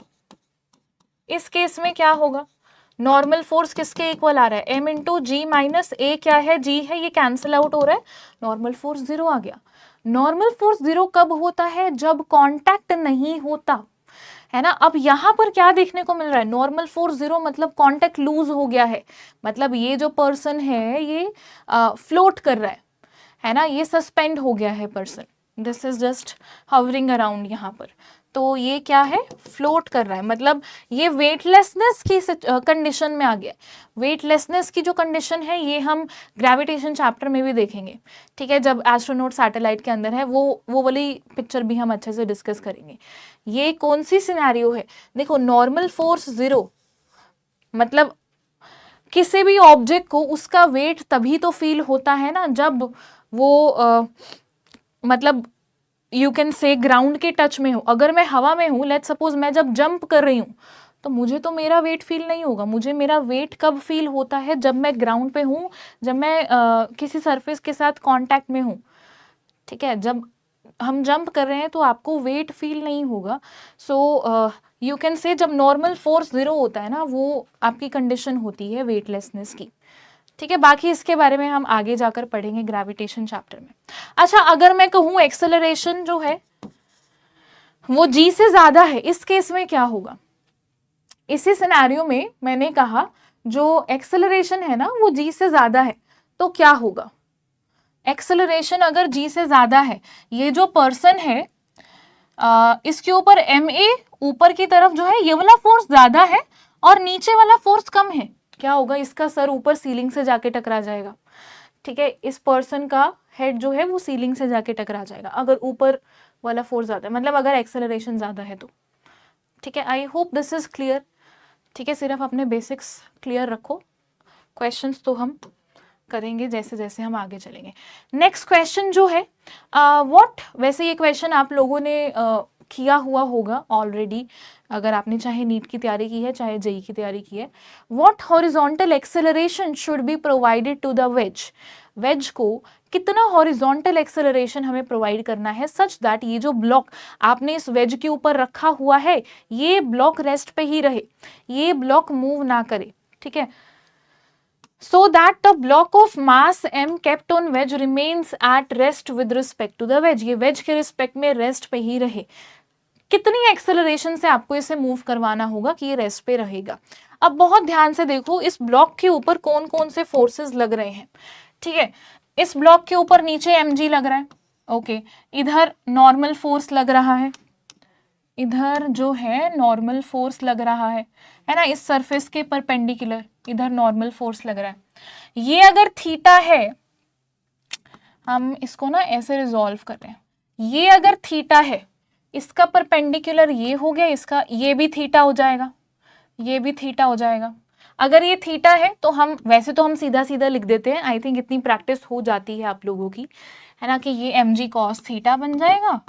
इस केस में क्या होगा, नॉर्मल फोर्स किसके इक्वल आ रहा है, m इंटू जी माइनस ए, क्या है, g है, ये कैंसिल आउट हो रहा है, नॉर्मल फोर्स जीरो आ गया। नॉर्मल फोर्स जीरो कब होता है, जब कांटेक्ट नहीं होता, है ना। अब यहाँ पर क्या देखने को मिल रहा है, नॉर्मल फोर्स जीरो मतलब कांटेक्ट लूज हो गया है, मतलब ये जो पर्सन है ये फ्लोट कर रहा है ना, ये सस्पेंड हो गया है person, this is just hovering around यहाँ पर। तो ये क्या है, फ्लोट कर रहा है, मतलब ये वेटलेसनेस की कंडीशन में आ गया। वेटलेसनेस की जो कंडीशन है ये हम ग्रेविटेशन चैप्टर में भी देखेंगे, ठीक है, जब एस्ट्रोनॉट सैटेलाइट के अंदर है, वो वाली पिक्चर भी हम अच्छे से डिस्कस करेंगे। ये कौन सी सिनेरियो है, देखो नॉर्मल फोर्स जीरो मतलब किसी भी ऑब्जेक्ट को उसका वेट तभी तो फील होता है ना जब वो मतलब यू कैन से ग्राउंड के टच में हो। अगर मैं हवा में हूँ, लेट्स सपोज मैं जब जंप कर रही हूँ तो मुझे तो मेरा वेट फील नहीं होगा। मुझे मेरा वेट कब फील होता है, जब मैं ग्राउंड पे हूँ, जब मैं किसी सरफेस के साथ कांटेक्ट में हूँ। ठीक है, जब हम जंप कर रहे हैं तो आपको वेट फील नहीं होगा। सो यू कैन से जब नॉर्मल फोर्स जीरो होता है ना, वो आपकी कंडीशन होती है वेटलेसनेस की। ठीक है, बाकी इसके बारे में हम आगे जाकर पढ़ेंगे ग्रेविटेशन चैप्टर में। अच्छा, अगर मैं कहूँ एक्सेलरेशन जो है वो जी से ज्यादा है, इस केस में क्या होगा, इसी सिनेरियो में मैंने कहा जो एक्सेलरेशन है ना वो जी से ज्यादा है, तो क्या होगा, एक्सेलरेशन अगर जी से ज्यादा है, ये जो पर्सन है इसके ऊपर एम ए ऊपर की तरफ जो है ये वाला फोर्स ज्यादा है और नीचे वाला फोर्स कम है, क्या होगा, इसका सर ऊपर सीलिंग से जाके टकरा जाएगा। ठीक है, इस पर्सन का हेड जो है वो सीलिंग से जाके टकरा जाएगा अगर ऊपर वाला फोर्स ज्यादा है, मतलब अगर एक्सेलरेशन ज्यादा है तो। ठीक है, I hope this is clear. ठीक है, सिर्फ अपने बेसिक्स क्लियर रखो, क्वेश्चंस तो हम करेंगे जैसे जैसे हम आगे चलेंगे। नेक्स्ट क्वेश्चन जो है व्हाट, वैसे ये क्वेश्चन आप लोगों ने किया हुआ होगा ऑलरेडी, अगर आपने चाहे नीट की तैयारी की है चाहे जेई की तैयारी की है। What horizontal acceleration should be provided to the wedge, wedge को कितना हॉरिजॉन्टल एक्सेलरेशन हमें प्रोवाइड करना है सच दैट ये जो ब्लॉक आपने इस वेज के ऊपर रखा हुआ है ये ब्लॉक रेस्ट पे ही रहे, ये ब्लॉक मूव ना करे। ठीक है, so that the block of mass m kept on wedge remains at rest with respect to the wedge, ये wedge के रिस्पेक्ट में रेस्ट पे ही रहे। कितनी एक्सेलरेशन से आपको इसे मूव करवाना होगा कि ये रेस्ट पे रहेगा। अब बहुत ध्यान से देखो इस ब्लॉक के ऊपर कौन कौन से फोर्सेस लग रहे हैं। ठीक है, इस ब्लॉक के ऊपर नीचे mg लग रहा है, ओके, इधर नॉर्मल फोर्स लग रहा है, इधर जो है नॉर्मल फोर्स लग रहा है ना, इस सरफेस के परपेंडिकुलर इधर नॉर्मल फोर्स लग रहा है। ये अगर थीटा है, हम इसको ना ऐसे रिजॉल्व कर रहे हैं, ये अगर थीटा है इसका परपेंडिकुलर ये हो गया, इसका ये भी थीटा हो जाएगा, ये भी थीटा हो जाएगा। अगर ये थीटा है तो हम वैसे तो हम सीधा सीधा लिख देते हैं, आई थिंक इतनी प्रैक्टिस हो जाती है आप लोगों की, है ना, कि ये mg cos थीटा बन जाएगा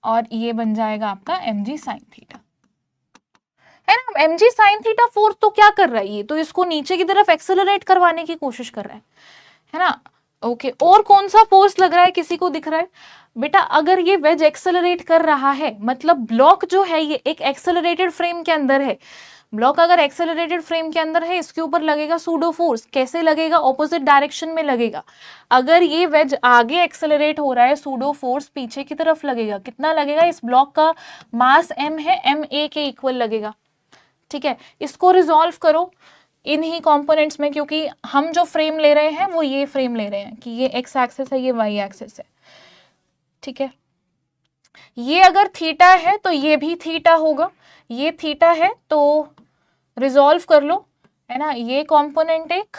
और ये बन जाएगा आपका mg sin थीटा, है ना। mg sin थीटा फोर्स तो क्या कर रहा है, ये तो इसको नीचे की तरफ एक्सेलरेट करवाने की कोशिश कर रहा है ना। ओके, और कौन सा फोर्स लग रहा है, किसी को दिख रहा है बेटा, अगर ये वेज एक्सेलरेट कर रहा है मतलब ब्लॉक जो है ये एक एक्सेलरेटेड फ्रेम के अंदर है, ब्लॉक अगर एक्सेलरेटेड फ्रेम के अंदर है इसके ऊपर लगेगा सूडो फोर्स, कैसे लगेगा, ऑपोजिट डायरेक्शन में लगेगा। अगर ये वेज आगे एक्सेलरेट हो रहा है सूडो फोर्स पीछे की तरफ लगेगा, कितना लगेगा, इस ब्लॉक का मास m है, m a के इक्वल लगेगा। ठीक है, इसको रिजॉल्व करो इन्हीं कंपोनेंट्स में, क्योंकि हम जो फ्रेम ले रहे हैं वो ये फ्रेम ले रहे हैं कि ये एक्स एक्सिस है, ये वाई एक्सिस है। ठीक है, ये अगर थीटा है तो ये भी थीटा होगा, ये थीटा है तो रिजॉल्व कर लो, है ना। ये कंपोनेंट एक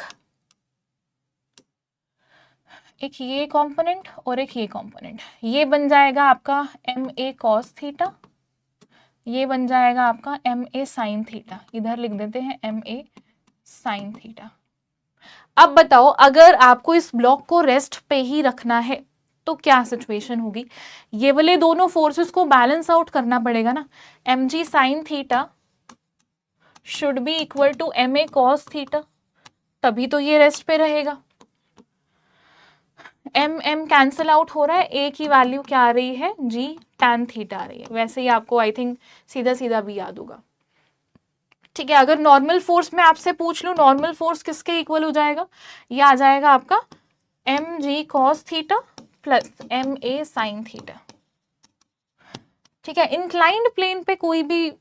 ये कंपोनेंट और एक ये कंपोनेंट, ये बन जाएगा आपका एम ए कॉस थीटा, ये बन जाएगा आपका एम ए साइन थीटा, इधर लिख देते हैं एम ए साइन थीटा। अब बताओ अगर आपको इस ब्लॉक को रेस्ट पे ही रखना है तो क्या सिचुएशन होगी, ये वाले दोनों फोर्सेस को बैलेंस आउट करना पड़ेगा ना। M g sine theta should be equal to M a cos theta, तभी तो ये रेस्ट पे रहेगा। एम एम कैंसिल आउट हो रहा है, ए की वैल्यू क्या आ रही है, जी टैन थीटा आ रही है। वैसे ही आपको आई थिंक सीधा सीधा भी याद होगा, ठीक है। अगर नॉर्मल फोर्स में आपसे पूछ लूं, नॉर्मल फोर्स किसके इक्वल हो जाएगा, ये आ जाएगा आपका m g cos theta plus M a sine theta, ठीक है। इंक्लाइंड प्लेन पे कोई भी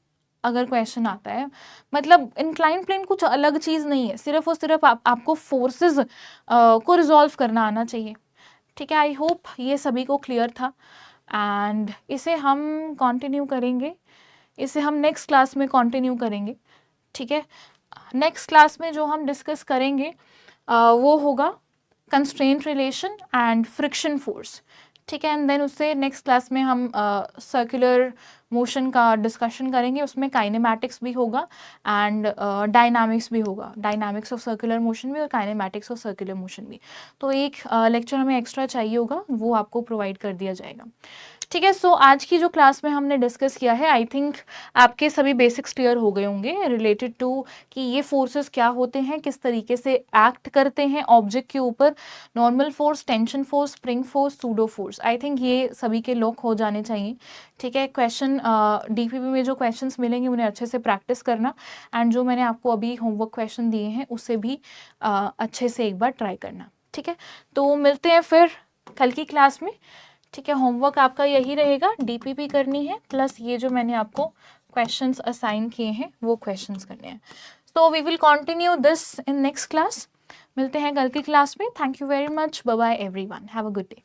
अगर क्वेश्चन आता है, मतलब इंक्लाइंड प्लेन कुछ अलग चीज नहीं है, सिर्फ और सिर्फ आपको फोर्सेस को रिजॉल्व करना आना चाहिए, ठीक है। आई होप ये सभी को क्लियर था एंड इसे हम कंटिन्यू करेंगे, इसे हम नेक्स्ट क्लास में कंटिन्यू करेंगे, ठीक है। नेक्स्ट क्लास में जो हम डिस्कस करेंगे वो होगा constraint relation and friction force, ठीक है। एंड देन उससे नेक्स्ट क्लास में हम सर्कुलर मोशन का डिस्कशन करेंगे, उसमें काइनेमैटिक्स भी होगा एंड डायनामिक्स भी होगा, डायनामिक्स ऑफ सर्कुलर मोशन भी और काइनेमैटिक्स ऑफ सर्कुलर मोशन भी। तो एक लेक्चर हमें एक्स्ट्रा चाहिए होगा, वो आपको प्रोवाइड कर दिया जाएगा, ठीक है। सो आज की जो क्लास में हमने डिस्कस किया है, आई थिंक आपके सभी बेसिक्स क्लियर हो गए होंगे रिलेटेड टू कि ये फोर्सेस क्या होते हैं, किस तरीके से एक्ट करते हैं ऑब्जेक्ट के ऊपर, normal force, tension force, spring force, pseudo force. I think ये सभी के लॉक हो जाने चाहिए, ठीक है। क्वेश्चन डीपीपी में जो क्वेश्चंस मिलेंगे उन्हें अच्छे से प्रैक्टिस करना एंड जो मैंने आपको अभी होमवर्क क्वेश्चन दिए हैं उसे भी अच्छे से एक बार ट्राई करना, ठीक है। तो मिलते हैं फिर कल की क्लास में, ठीक है। होमवर्क आपका यही रहेगा, डीपीपी करनी है प्लस ये जो मैंने आपको क्वेश्चंस असाइन किए हैं वो क्वेश्चंस करने हैं। So we will continue this in next class, मिलते हैं कल की क्लास में। Thank you very much, bye bye everyone, have a good day.